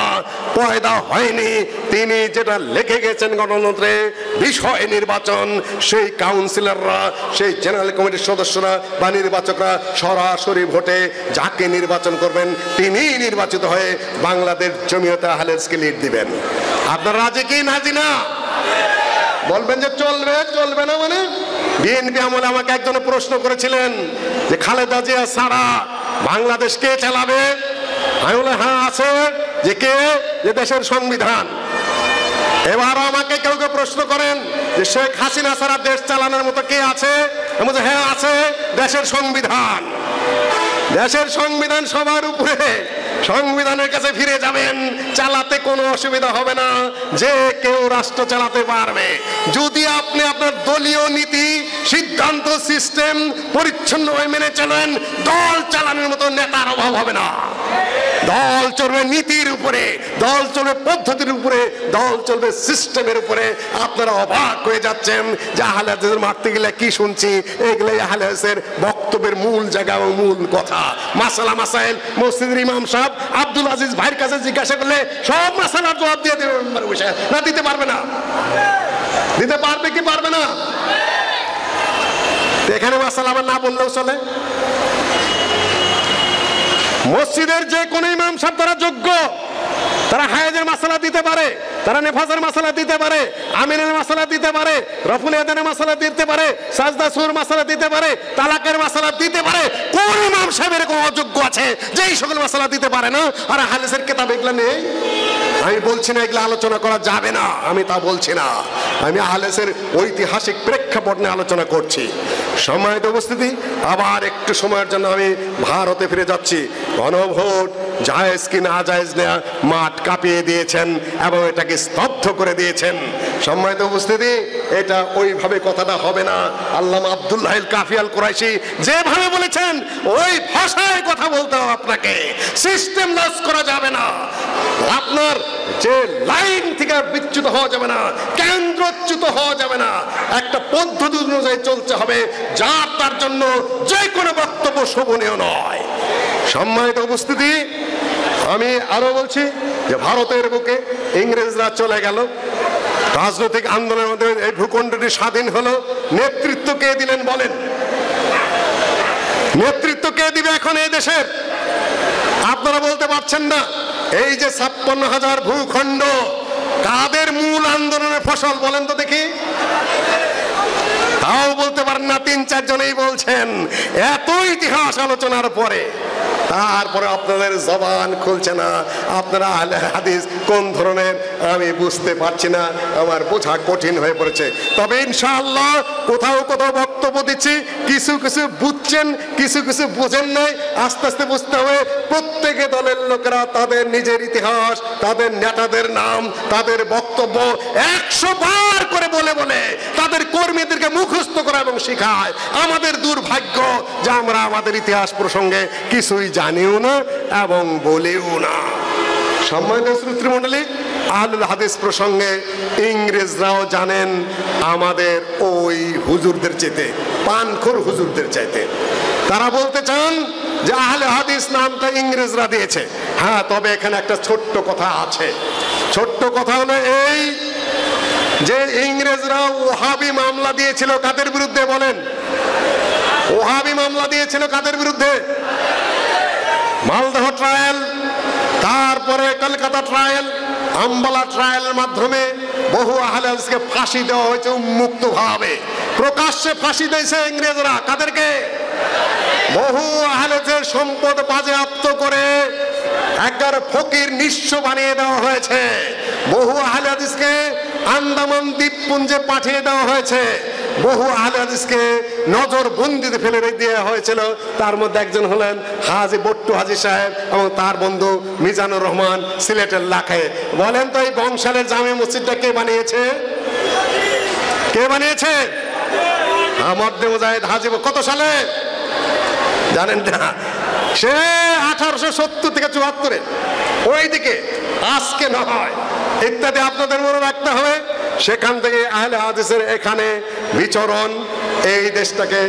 পয়দা হয়নি। তিনি যেটা লিখে গেছেন গণতন্ত্রে বিষয় নির্বাচন, সেই কাউন্সিলররা, সেই জেনারেল কমিটির সদস্যরা বা নির্বাচকরা সরাসরি ভোটে যাকে নির্বাচন করবেন তিনি নির্বাচিত হয়ে বাংলাদেশ জমিয়তে আহলেসকে লিড দিবেন। আপনারা রাজি কি নাজি না? বলবেন যে চলবে, চলবে না মানে? বিএনপি আমলে আমাকে একজন প্রশ্ন করেছিলেন যে খালেদা জিয়া ছাড়া বাংলাদেশ কে চালাবে? আমি বলে হ্যাঁ আছে, যে কে? যে দেশের সংবিধান। এবার আমাকে কেউ কেউ প্রশ্ন করেন যে শেখ হাসিনা ছাড়া দেশ চালানোর মতো কে আছে? আমি বলছি হ্যাঁ আছে, দেশের সংবিধান। দেশের সংবিধান সবার উপরে, সংবিধানের কাছে ফিরে যাবেন, চালাতে কোনো অসুবিধা হবে না। যে কেউ রাষ্ট্র চালাতে পারবে যদি আপনি আপনার দলীয় নীতি, সিদ্ধান্ত, সিস্টেম পরিচ্ছন্নভাবে মেনে চলেন। দল চালানোর মতো নেতার অভাব হবে না। দল চলবে নীতির উপরে, দল চলবে পদ্ধতির উপরে, দল চলবে সিস্টেমের উপরে। আপনারা অবাক হয়ে যাচ্ছেন যে আহলে হাদিসের মারতে গেলে কি শুনছি। এগুলোই আহলে হাদিসের বক্তব্যের মূল জায়গা এবং মূল কথা। মাসালা মাসাইল মসজিদের ইমাম সাহেব আব্দুল আজিজ ভাইয়ের কাছে জিজ্ঞাসা করলে সব মাসালার জবাব দিয়ে দেবে না? দিতে পারবে না? দিতে পারবে কি পারবে না? এখানে মাসালা আবার না বললেও চলে। মসজিদের যে কোনো ইমাম সাহেব তারা যোগ্য, তারা হায়াজের মাসালা দিতে পারে, তারা নেফাজের মাসালা দিতে পারে, আমিনের মাসালা দিতে পারে, রফুল ইয়াদানের মাসালা দিতে পারে, সাজদা সুর মাসালা দিতে পারে, তালাকের মাসালা দিতে পারে। কোন ইমাম সাহেব এরকম অযোগ্য আছে যে এই সকল মাসালা দিতে পারে না? আর হাদিসের কিতাব এগুলো নেই? আমি বলছি না এগুলো আলোচনা করা যাবে না, আমি তা বলছি না। আমি হাদিসের ঐতিহাসিক প্রেক্ষাপট নিয়ে আলোচনা করছি। সম্মানিত উপস্থিতি, আবার একটু সময়ের জন্য আমি ভারতে ফিরে যাচ্ছি। গণভোট জায়েজ কি না জায়েজ না মাঠ কাঁপিয়ে দিয়েছেন এবং এটাকে স্তব্ধ করে দিয়েছেন। সম্মানিত উপস্থিতি, এটা ওইভাবে কথাটা হবে না। আল্লামা আব্দুল্লাহ আল কাফি আল কুরাইশি যেভাবে বলেছেন ওই ভাষায় কথা বলতে হবে আপনাকে। সিস্টেম লস করা যাবে না, আপনার যে লাইন থেকে বিচ্যুত হওয়া যাবে না, কেন্দ্রচ্যুত হওয়া যাবে না, একটা পদ্ধতি অনুযায়ী চলতে হবে, যার তার জন্য যে কোনো বক্তব্য শোভনীয় নয়। সম্মানিত উপস্থিতি, আমি আরো বলছি যে ভারতের বুকে ইংরেজরা চলে গেল, রাজনৈতিক আন্দোলনের মধ্যে এই ভূখণ্ডটি স্বাধীন হলো। নেতৃত্ব কে দিলেন বলেন? নেতৃত্ব কে দিবে এখন এই দেশের? আপনারা বলতে পারছেন না। এই যে 56,000 ভূখণ্ড কাদের মূল আন্দোলনের ফসল বলেন তো দেখি? তাও বলতে পারেন না, 3-4 জনেই বলছেন। এত ইতিহাস আলোচনার পরে তারপরে আপনাদের জবান খুলছে না। আপনারা আহলে হাদিস কোন ধরনের আমি বুঝতে পারছি না, আমার বোঝা কঠিন হয়ে পড়েছে। তবে ইনশাআল্লাহ কোথাও কোথাও বক্তব্য দিচ্ছি, কিছু কিছু বুঝছেন, কিছু কিছু বোঝেন নাই। আস্তে আস্তে বুঝতে হবে। প্রত্যেকে দলের লোকেরা তাদের নিজের ইতিহাস, তাদের নেতাদের নাম, তাদের বক্তব্য 100 বার করে বলে বলে তাদের কর্মীদেরকে মুখস্থ করা এবং শেখায়। আমাদের দুর্ভাগ্য যে আমরা আমাদের ইতিহাস প্রসঙ্গে কিছুই জানিও না এবং বলেও না। সম্মানিত শ্রোতৃমণ্ডলী, আহলুল হাদিস প্রসঙ্গে ইংরেজরাও জানেন আমাদের ওই হুজুরদের চাইতে, পানখোর হুজুরদের চাইতে। তারা বলতে চান যে আহলে হাদিস নামটা ইংরেজরা দিয়েছে। হ্যাঁ, তবে এখানে একটা ছোট্ট কথা আছে। ছোট্ট কথা হলো এই যে ইংরেজরা ওহাবি মামলা দিয়েছিল কাদের বিরুদ্ধে বলেন? ওহাবি মামলা দিয়েছিল কাদের বিরুদ্ধে? মালদহ ট্রায়াল, তারপরে কলকাতা ট্রায়াল, আম্বালা ট্রায়ালের মাধ্যমে বহু আহলে হাদিসকে ফাঁসি দেওয়া হয়েছে উন্মুক্ত ভাবে। প্রকাশ্যে ফাঁসি দিয়েছে ইংরেজরা কাদেরকে? বহু আহলে হাদিসের সম্পদ বাজেয়াপ্ত করে একবার ফকির নিঃস্ব বানিয়ে দেওয়া হয়েছে। বহু আহলে হাদিসকে আন্দামান দ্বীপপুঞ্জে পাঠিয়ে দেওয়া হয়েছে। বহু আহলে হাদিসকে নজর বন্দিতে ফেলে দেওয়া হয়েছিল। তার মধ্যে একজন হলেন হাজী বট্টু হাজী সাহেব এবং তার বন্ধু মিজানুর রহমান সিলেটের লাখে। বলেন তো এই বংশালের জামে মসজিদটা কে বানিয়েছে? কে বানিয়েছে? মধ্যে মুজাহিদ হাজী। কত সালে জানেন না? সে 1870 থেকে 74-এ ওই দিকে, আজকে নয় ইত্যাদি আপনাদের মনে রাখতে হবে। সেখান থেকে আহলে হাদিসের এখানে বিচরণ, এই দেশটাকে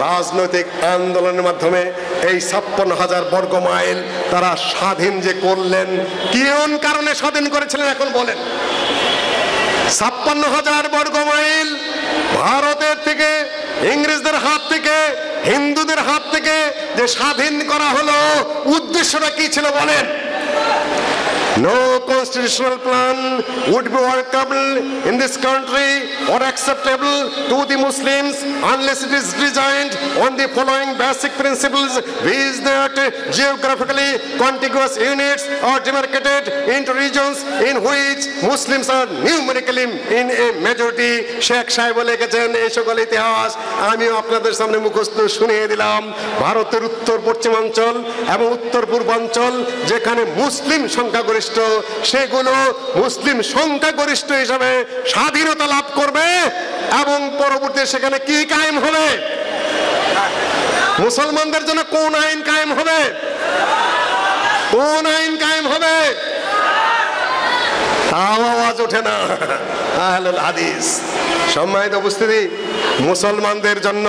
রাজনৈতিক আন্দোলনের মাধ্যমে এই 56,000 বর্গ মাইল তারা স্বাধীন যে করলেন, কোন কারণে স্বাধীন করেছিলেন এখন বলেন? 56,000 বর্গ মাইল ভারতের থেকে, ইংরেজদের হাত থেকে, হিন্দুদের হাত থেকে যে স্বাধীন করা হলো, উদ্দেশ্যটা কি ছিল বলেন? No constitutional plan would be workable in this country or acceptable to the Muslims unless it is designed on the following basic principles, which that geographically contiguous units are demarcated into regions in which Muslims are numerically in a majority. Sheikh সাহেব লিখেছেন এই সকল ইতিহাস আমি আপনাদের সামনে মুখস্থ শুনিয়ে দিলাম। ভারতের উত্তর পশ্চিমাঞ্চল এবং উত্তর পূর্বাঞ্চল যেখানে মুসলিম সংখ্যাগরিষ্ঠ, সেগুলো মুসলিম সংখ্যাগরিষ্ঠ হিসাবে স্বাধীনতা লাভ করবে এবং পরবর্তী সেখানে কি কায়েম হবে? মুসলমানদের জন্য কোন আইন কায়েম হবে? কোন আইন কায়েম হবে? তাও আওয়াজ ওঠে না আহলুল হাদিস। সম্মানিত উপস্থিতি, মুসলমানদের জন্য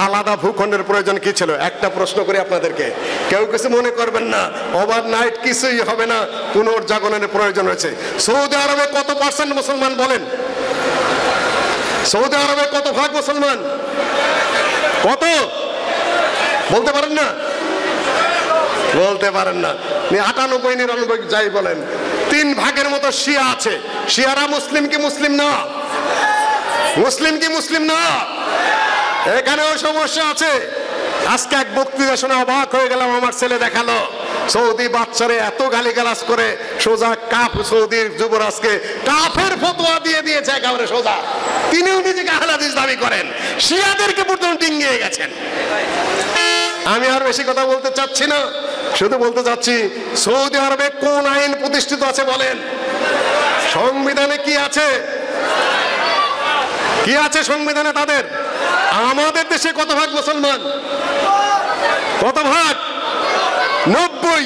আলাদা ভূখণ্ডের প্রয়োজন কি ছিল? একটা প্রশ্ন করি আপনাদেরকে, কেউ কিছু মনে করবেন না, ওভারনাইট কিছুই হবে না, পুনর্জাগরণের প্রয়োজন হয়েছে। সৌদি আরবে কত পার্সেন্ট মুসলমান বলেন? সৌদি আরবে কত ভাগ মুসলমান? কত বলতে পারেন না? বলতে পারেন না। 98-99 যাই বলেন, 3 ভাগের মতো শিয়া আছে। শিয়ারা মুসলিম কি মুসলিম না? মুসলিম কি মুসলিম না? এখানেও সমস্যা আছে। আজকে এক বক্তৃতা শুনে অবাক হয়ে গেলাম। আমার ছেলে দেখালো সৌদি বাচ্চারে এত গালিগালাজ করে সোজা কাফ, সৌদির যুবরাজকে কাফের ফতোয়া দিয়ে দিয়েছে একেবারে সোজা। তিনিও নিজেকে আহলে হাদিস দাবি করেন, শিয়াদেরকে পর্যন্ত ডিঙ্গিয়ে গেছেন। আমি আর বেশি কথা বলতে চাচ্ছি না, শুধু বলতে চাচ্ছি সৌদি আরবে কোন আইন প্রতিষ্ঠিত আছে বলেন? সংবিধানে কি আছে? কি আছে সংবিধানে তাদের? আমাদের দেশে কত ভাগ মুসলমান? কত ভাগ? 90।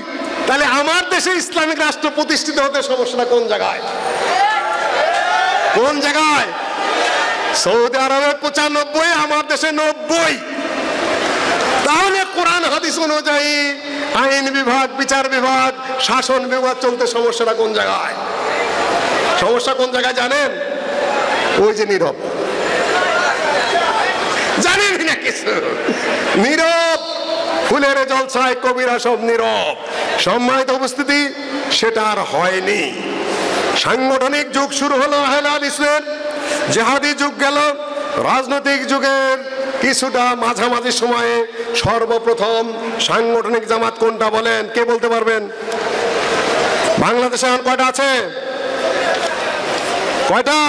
তাহলে আমার দেশে ইসলামিক রাষ্ট্র প্রতিষ্ঠিত হতে সমস্যাটা কোন জায়গায়? কোন জায়গায়? সৌদি আরবে 95, আমার দেশে 90। তাহলে কোরআন হাদিস অনুযায়ী আইন বিভাগ, বিচার বিভাগ, শাসন বিভাগ চলতে সমস্যাটা কোন জায়গায়? সমস্যা কোন জায়গায় জানেন? ওই যে নীরব, জানেন না কিছু, নীরব। ফুলের জলসায় কবিরা সব নীরব। সম্মানিত উপস্থিতি, সেটা আর হয়নি। সাংগঠনিক যুগ শুরু হলো আহলে হাদিসের, জিহাদি যুগ গেল, রাজনৈতিক যুগের কিছুটা মাঝামাঝি সময়ে সর্বপ্রথম সাংগঠনিক জামাত কোনটা বলেন? কে বলতে পারবেন? বাংলাদেশে এখন কয়টা আছে? কয়টা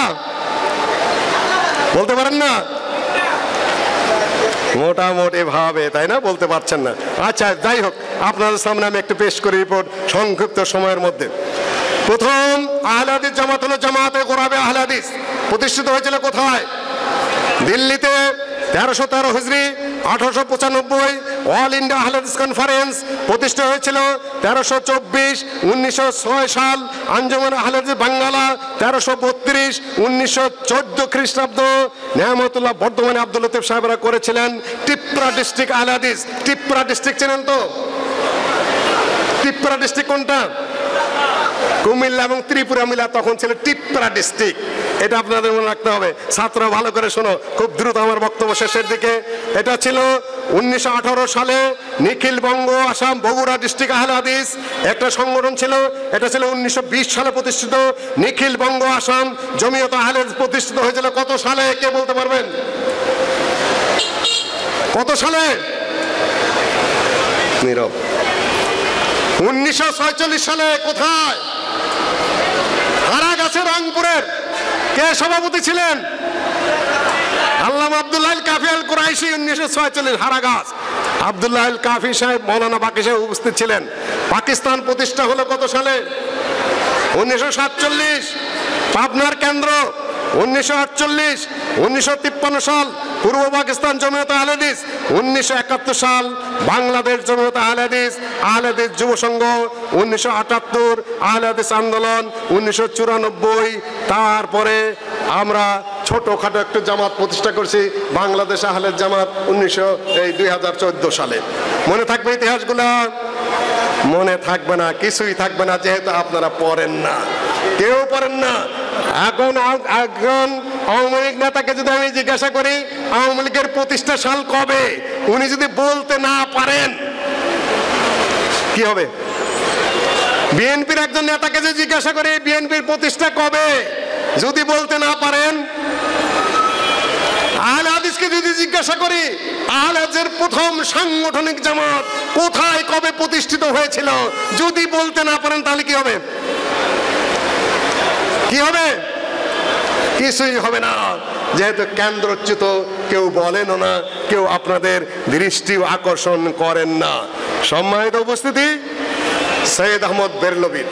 বলতে পারেন না? মোটামুটি ভাবে, তাই না? বলতে পারছেন না। আচ্ছা, যাই হোক, আপনাদের সামনে আমি একটু পেশ করি রিপোর্ট সংক্ষিপ্ত সময়ের মধ্যে। প্রথম আহলে হাদিস জামাত হলো জামাতে গোরাবে আহলে হাদিস। প্রতিষ্ঠিত হয়েছিল কোথায়? দিল্লিতে 1313 হিজরি 1895 অল ইন্ডিয়া আহলে হাদিস কনফারেন্স প্রতিষ্ঠা হয়েছিল 1324। 1906 সাল আঞ্জুমান আহলে হাদিস বাঙ্গালা 1332। 1914 খ্রিস্টাব্দ নেয়ামতুল্লাহ বর্ধমানে আব্দুল লতিফ সাহেবরা করেছিলেন ত্রিপুরা ডিস্ট্রিক্ট আহলে হাদিস। ত্রিপুরা ডিস্ট্রিক্ট চেনেন তো? ত্রিপুরা ডিস্ট্রিক্ট কোনটা? কুমিল্লা এবং ত্রিপুরা মিলা তখন ছিল ত্রিপুরা ডিস্ট্রিক্ট। এটা আপনাদের মনে রাখতে হবে। ছাত্ররা ভালো করে শোনো, খুব দ্রুত আমার বক্তব্য শেষের দিকে। এটা ছিল 1918 সালে নিখিল বঙ্গ আসাম বগুড়া ডিস্ট্রিক্ট আহলে হাদিস একটা সংগঠন ছিল। এটা ছিল 1920 সালে প্রতিষ্ঠিত নিখিল বঙ্গ আসাম জমিয়ত আহলে হাদিস প্রতিষ্ঠিত হয়েছিল কত সালে? কে বলতে পারবেন? কত সালে? নীরব। 1946 সালে। কোথায়? হারাগাছে, রংপুরের। কে সভাপতি ছিলেন? আল্লামা আব্দুল্লাহ আল কাফি আল কুরাইশি। 1946 হারাগাছ। আব্দুল্লাহ আল কাফি সাহেব, মৌলানা বাকি সাহেব উপস্থিত ছিলেন। পাকিস্তান প্রতিষ্ঠা হলো কত সালে? 1947। পাবনার কেন্দ্র 1948। 1953 সাল পূর্ব পাকিস্তান জমিয়ত আহলে হাদিস। 1971 সাল বাংলাদেশ জমিয়ত আহলে হাদিস, আহলে হাদিস যুব সংঘ। 1978 আহলে হাদিস আন্দোলন। 1994 তারপরে আমরা ছোটখাটো একটু জামাত প্রতিষ্ঠা করছি, বাংলাদেশ আহলে জামাত 2014 সালে। মনে থাকবে ইতিহাসগুলা? মনে থাকবে না, কিছুই থাকবে না, যেহেতু আপনারা পড়েন না, কেউ পড়েন না। এখন আওয়ামী লীগ নেতাকে যদি আমি জিজ্ঞাসা করি আওয়ামী লীগের প্রতিষ্ঠা সাল কবে, উনি যদি বলতে না পারেন কি হবে? বিএনপির একজন নেতাকে যদি জিজ্ঞাসা করি বিএনপির প্রতিষ্ঠা কবে, যদি বলতে না পারেন, আহলে হাদিসকে যদি জিজ্ঞাসা করি আহলে হাদিসের প্রথম সাংগঠনিক জামাত কোথায় কবে প্রতিষ্ঠিত হয়েছিল, যদি বলতে না পারেন, তাহলে কি হবে? কি হবে? কিছুই হবে না, যেহেতু কেন্দ্রচ্যুত কেউ বলেন না, কেউ আপনাদের দৃষ্টি আকর্ষণ করেন না। সম্মানিত উপস্থিতি, সৈয়দ আহমদ বেরলভী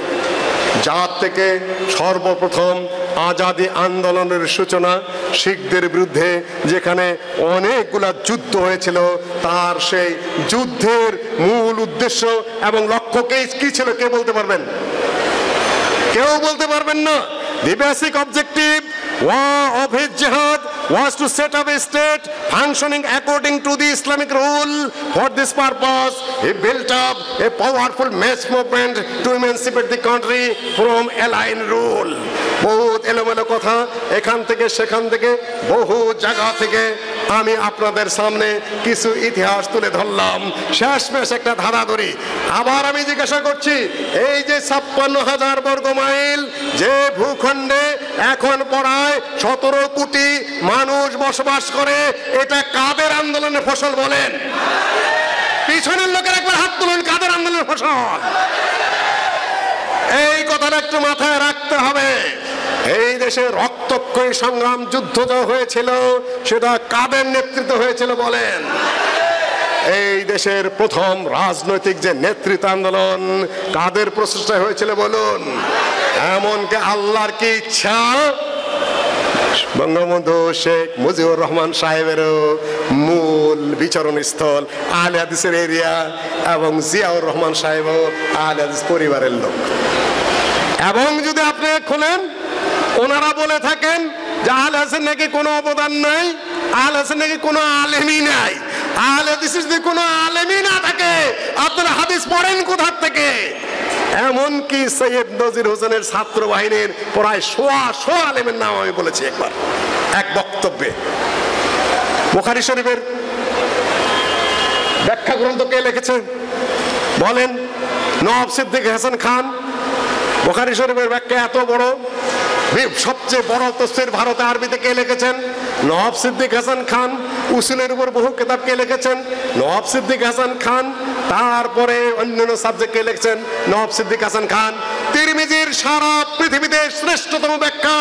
যার থেকে সর্বপ্রথম আজাদি আন্দোলনের সূচনা, শিখদের বিরুদ্ধে যেখানে অনেকগুলা যুদ্ধ হয়েছিল, তার সেই যুদ্ধের মূল উদ্দেশ্য এবং লক্ষ্যকে কি ছিল কে বলতে পারবেন? কেউ বলতে পারবেন না। The basic objective of his jihad was to set up a state functioning according to the Islamic rule. For this purpose, he built up a powerful mass movement to emancipate the country from alien rule. বহুত এলোমেলো কথা, এখান থেকে সেখান থেকে বহু জায়গা থেকে আমি আপনাদের সামনে কিছু ইতিহাস তুলে ধরলাম, শেষমেশ একটা ধারা ধরি। আবার আমি জিজ্ঞাসা করছি, এই যে 56,000 বর্গ মাইল যে ভূখণ্ডে এখন প্রায় 17 কোটি মানুষ বসবাস করে, এটা কাদের আন্দোলনের ফসল বলেন? পিছনের লোকের একবার হাত তুলুন, কাদের আন্দোলনের ফসল? এই কথাটা একটু মাথায় রাখতে হবে। এই দেশে রক্তক্ষয়ী সংগ্রাম, যুদ্ধ যা হয়েছিল সেটা কাদের নেতৃত্ব হয়েছিল বলেন? এই দেশের প্রথম রাজনৈতিক যে নেতৃত্ব আন্দোলন কাদের প্রচেষ্টায় হয়েছিল বলুন? এমনকি আল্লাহর কি ইচ্ছা বঙ্গবন্ধু শেখ মুজিবুর রহমান সাহেবেরও মূল বিচরণ স্থল আহলে হাদিসের এরিয়া, এবং জিয়াউর রহমান সাহেবও আহলে হাদিস পরিবারের লোক। এবং যদি আপনি খোলেন, ওনারা বলে থাকেন যে আহলে হাদিসের নাকি কোনো অবদান নাই, আহলে হাদিসের নাকি কোনো আলেমই নাই। আহলে হাদিসের যদি কোনো আলেমই না থাকে, আপনারা হাদিস পড়েন কোথা থেকে? এমনকি সৈয়দ নজির হোসেনের ছাত্র বাহিনীর প্রায় 100 আলেমের নাম আমি বলেছি একবার এক বক্তব্যে। বুখারী শরীফের ব্যাখ্যা গ্রন্থ কে লিখেছে বলেন? নওয়াব সিদ্দিক হাসান খান। বুখারী শরীফের ব্যাখ্যা এত বড়, সবচেয়ে বড় তফসির ভারতে আরবিতে কে লিখেছেন? নওয়াব সিদ্দিক হাসান খান। উসুলের উপর বহু কিতাব কে লিখেছেন? নওয়াব সিদ্দিক হাসান খান। তারপরে অন্যান্য সাবজেক্ট কে লিখেছেন? নওয়াব সিদ্দিক হাসান খান। তিরমিজির সারা পৃথিবীতে শ্রেষ্ঠতম ব্যাখ্যা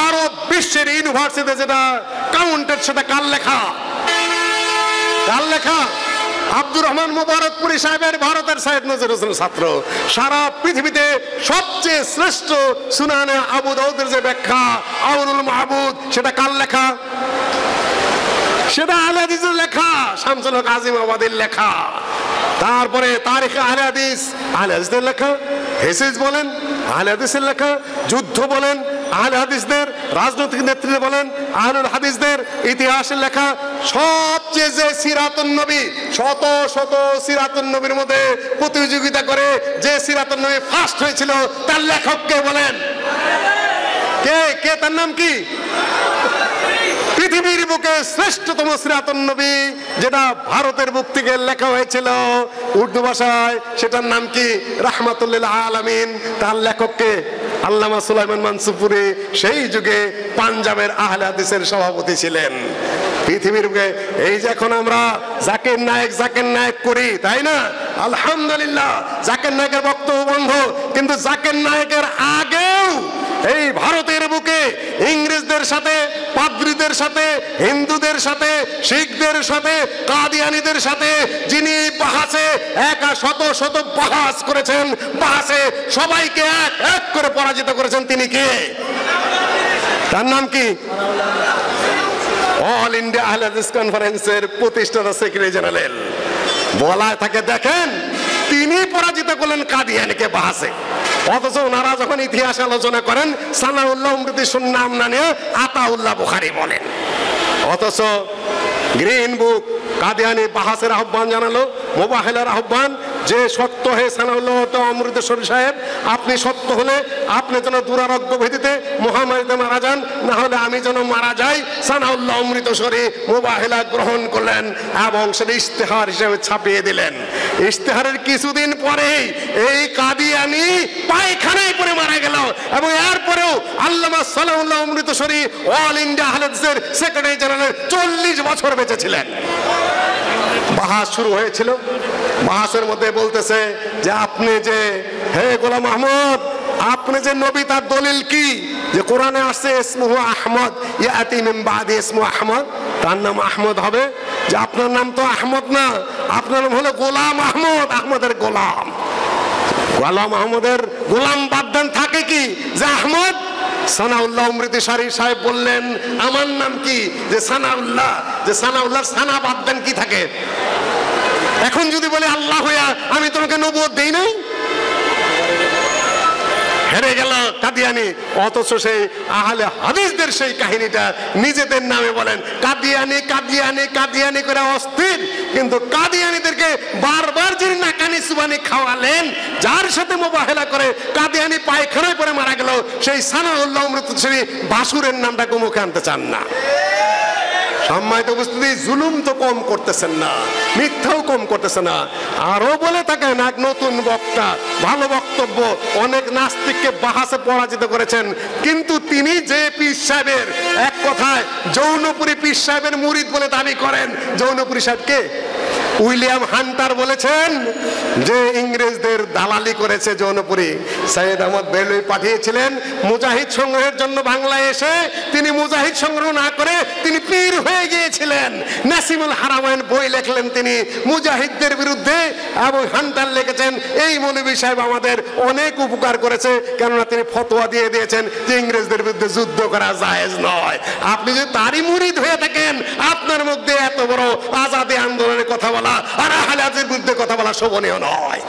আরব বিশ্বের ইউনিভার্সিটিতে যেটা কাউন্টেড, সেটা কার লেখা? কার লেখা? আব্দুর রহমান মুবারকপুরী সাহেবের, ভারতের সৈয়দ নজির হোসেনের ছাত্র। সারা পৃথিবীতে সবচেয়ে শ্রেষ্ঠ সুনানে আবু দাউদের যে ব্যাখ্যা আউনুল মাহবুদ, সেটা কার লেখা? সেটা আহলে হাদিসের লেখা, শামসুল হক আজিমাবাদীর লেখা। তারপরে তারিখে আহলে হাদিস, আহলে হাদিসের লেখা। হেসিস বলেন, আহলে হাদিসের লেখা। যুদ্ধ বলেন, আহলে হাদিসদের। রাজনৈতিক নেতৃত্ব বলেন, আহলুল হাদিসদের। ইতিহাসের লেখা। সবচেয়ে যে সিরাতুন নবী, শত শত সিরাতুন নবীর মধ্যে প্রতিযোগিতা করে যে সিরাতুন নবী ফার্স্ট হয়েছিল, তার লেখক কে বলেন? কে? কে? তার নাম কি? পৃথিবীর বুকে শ্রেষ্ঠতম সিরাতুন নবী, যেটা ভারতের বুক থেকে লেখা হয়েছিল উর্দু ভাষায়, সেটার নাম কি? রাহমাতুল আলামিন। তার লেখক কে? আল্লামা সুলাইমান মানসুরপুরী। সেই যুগে পাঞ্জাবের আহলে হাদিসের সভাপতি ছিলেন। পৃথিবীর বুকে এই যে এখন আমরা জাকির নায়েক করি, তাই না? আলহামদুলিল্লাহ, জাকির নায়েকের বক্তব্য বন্ধ, কিন্তু জাকির নায়েকের আগেও এই ভারতের বুকে ইংরেজদের সাথে, পাদ্রীদের সাথে, হিন্দুদের সাথে, শিখদের সাথে, কাদিয়ানীদের সাথে যিনি বাহাসে একা শত শত বাহাস করেছেন, বাহাসে সবাইকে এক এক করে পরাজিত করেছেন, তিনি কে? তার নাম কি? অল ইন্ডিয়া আহলে হাদিস কনফারেন্সের প্রতিষ্ঠাতা সেক্রেটারি জেনারেল। বলা থাকে, দেখেন তিনি পরাজিত করলেন কাদিয়ানীকে বাহাসে। অথচ ওনারা যখন ইতিহাস আলোচনা করেন, সানাউল্লাহ উমরতির নাম না নিয়ে আতাউল্লাহ বুখারী বলেন। অথচ গ্রিন বুক কাদিয়ানী বাহাসের আহ্বান জানালো, মুবাহিলার আহ্বান, যে সত্য হে সানাউল্লাহ অমৃতসরী সাহেব, আপনি সত্য হলে আপনি যেন দুরারোগ্য ভিত্তিতে মহামারীতে মারা যান, না হলে আমি যেন মারা যাই। সানাউল্লাহ অমৃতসরী মুবাহিলা গ্রহণ করলেন এবং সেটা ইশতেহার হিসেবে ছাপিয়ে দিলেন। ইশতেহারের কিছুদিন পরেই এই কাদিয়ানী পায়খানায় পড়ে মারা গেল, এবং এরপরেও আল্লামা সানাউল্লাহ অমৃতসরী অল ইন্ডিয়া আহলে হাদিসের সেক্রেটারি জেনারেল 40 বছর বেঁচে ছিলেন। বাহাস শুরু হয়েছিল। বাহাসের মধ্যে বলতেছে যে আপনি যে, হে গোলাম আহমদ, আপনি যে নবী, তার দলিল কি? যে কোরআনে আসছে ইসমুহু আহমদ, ইয়াতি মিন বাদি ইসমু আহমদ, তার নাম আহমদ হবে। যে আপনার নাম তো আহমদ না, আপনার নাম হলো গোলাম আহমদ, আহমদের গোলাম। গোলাম আহমদের গোলাম বাদ দেন, থাকে কি? যে আহমদ। সানাউল্লাহ অমৃতসরী সাহেব বললেন, আমার নাম কি? যে সানাউল্লাহ। যে সানাউল্লাহর সানা বাদ দেন, কি থাকে? এখন যদি বলে আল্লাহ হইয়া আমি তোমাকে নবুয়ত দেই নাই, হেরে গেল কাদিয়ানী। অথচ সেই আহলে হাদিসদের সেই কাহিনীটা নিজেদের নামে বলেন, কাদিয়ানী কাদিয়ানী কাদিয়ানী করে অস্থির। কিন্তু কাদিয়ানীদেরকে বারবার যিনি নাকানি সুবানি খাওয়ালেন, যার সাথে মোবাহেলা করে কাদিয়ানী পায়খানায় পরে মারা গেল, সেই সানাউল্লাহ অমৃতসরী বাসুরের নামটাকে মুখে আনতে চান না। সম্মানিত উপস্থিতি, জুলুম তো কম করতেছেন না, মিথ্যাও কম করতেছে না, আরো বলে থাকেন এক নতুন বক্তা, ভালো বক্তব্য, অনেক নাস্তিককে বাহাসে পরাজিত করেছেন, কিন্তু তিনি যে পীর সাহেবের এক কথায় জৌনপুরী পীর সাহেবের মুরিদ বলে দাবি করেন। জৌনপুরী সাহেবকে উইলিয়াম হান্টার বলেছেন যে ইংরেজদের দালালি করেছে জৌনপুরী। সৈয়দ আহমদ বেলুই পাঠিয়েছিলেন মুজাহিদ সংগ্রহের জন্য বাংলায় এসে, তিনি মুজাহিদ সংগ্রহ না করে তিনি পীর হয়ে গিয়েছিলেন। নাসিমুল হারামাইন বই লেখলেন তিনি মুজাহিদদের বিরুদ্ধে, এবং হান্টার লিখেছেন এই মৌলভী সাহেব আমাদের অনেক উপকার করেছে, কেননা তিনি ফতোয়া দিয়ে দিয়েছেন যে ইংরেজদের বিরুদ্ধে যুদ্ধ করা জায়েজ নয়। আপনি যদি তারই মুরিদ হয়ে থাকেন, আপনার মধ্যে এত বড় আজাদী আন্দোলনের কথা বলা আর আহলে হাদিসের বিরুদ্ধে কথা বলা শোভনীয় নয়।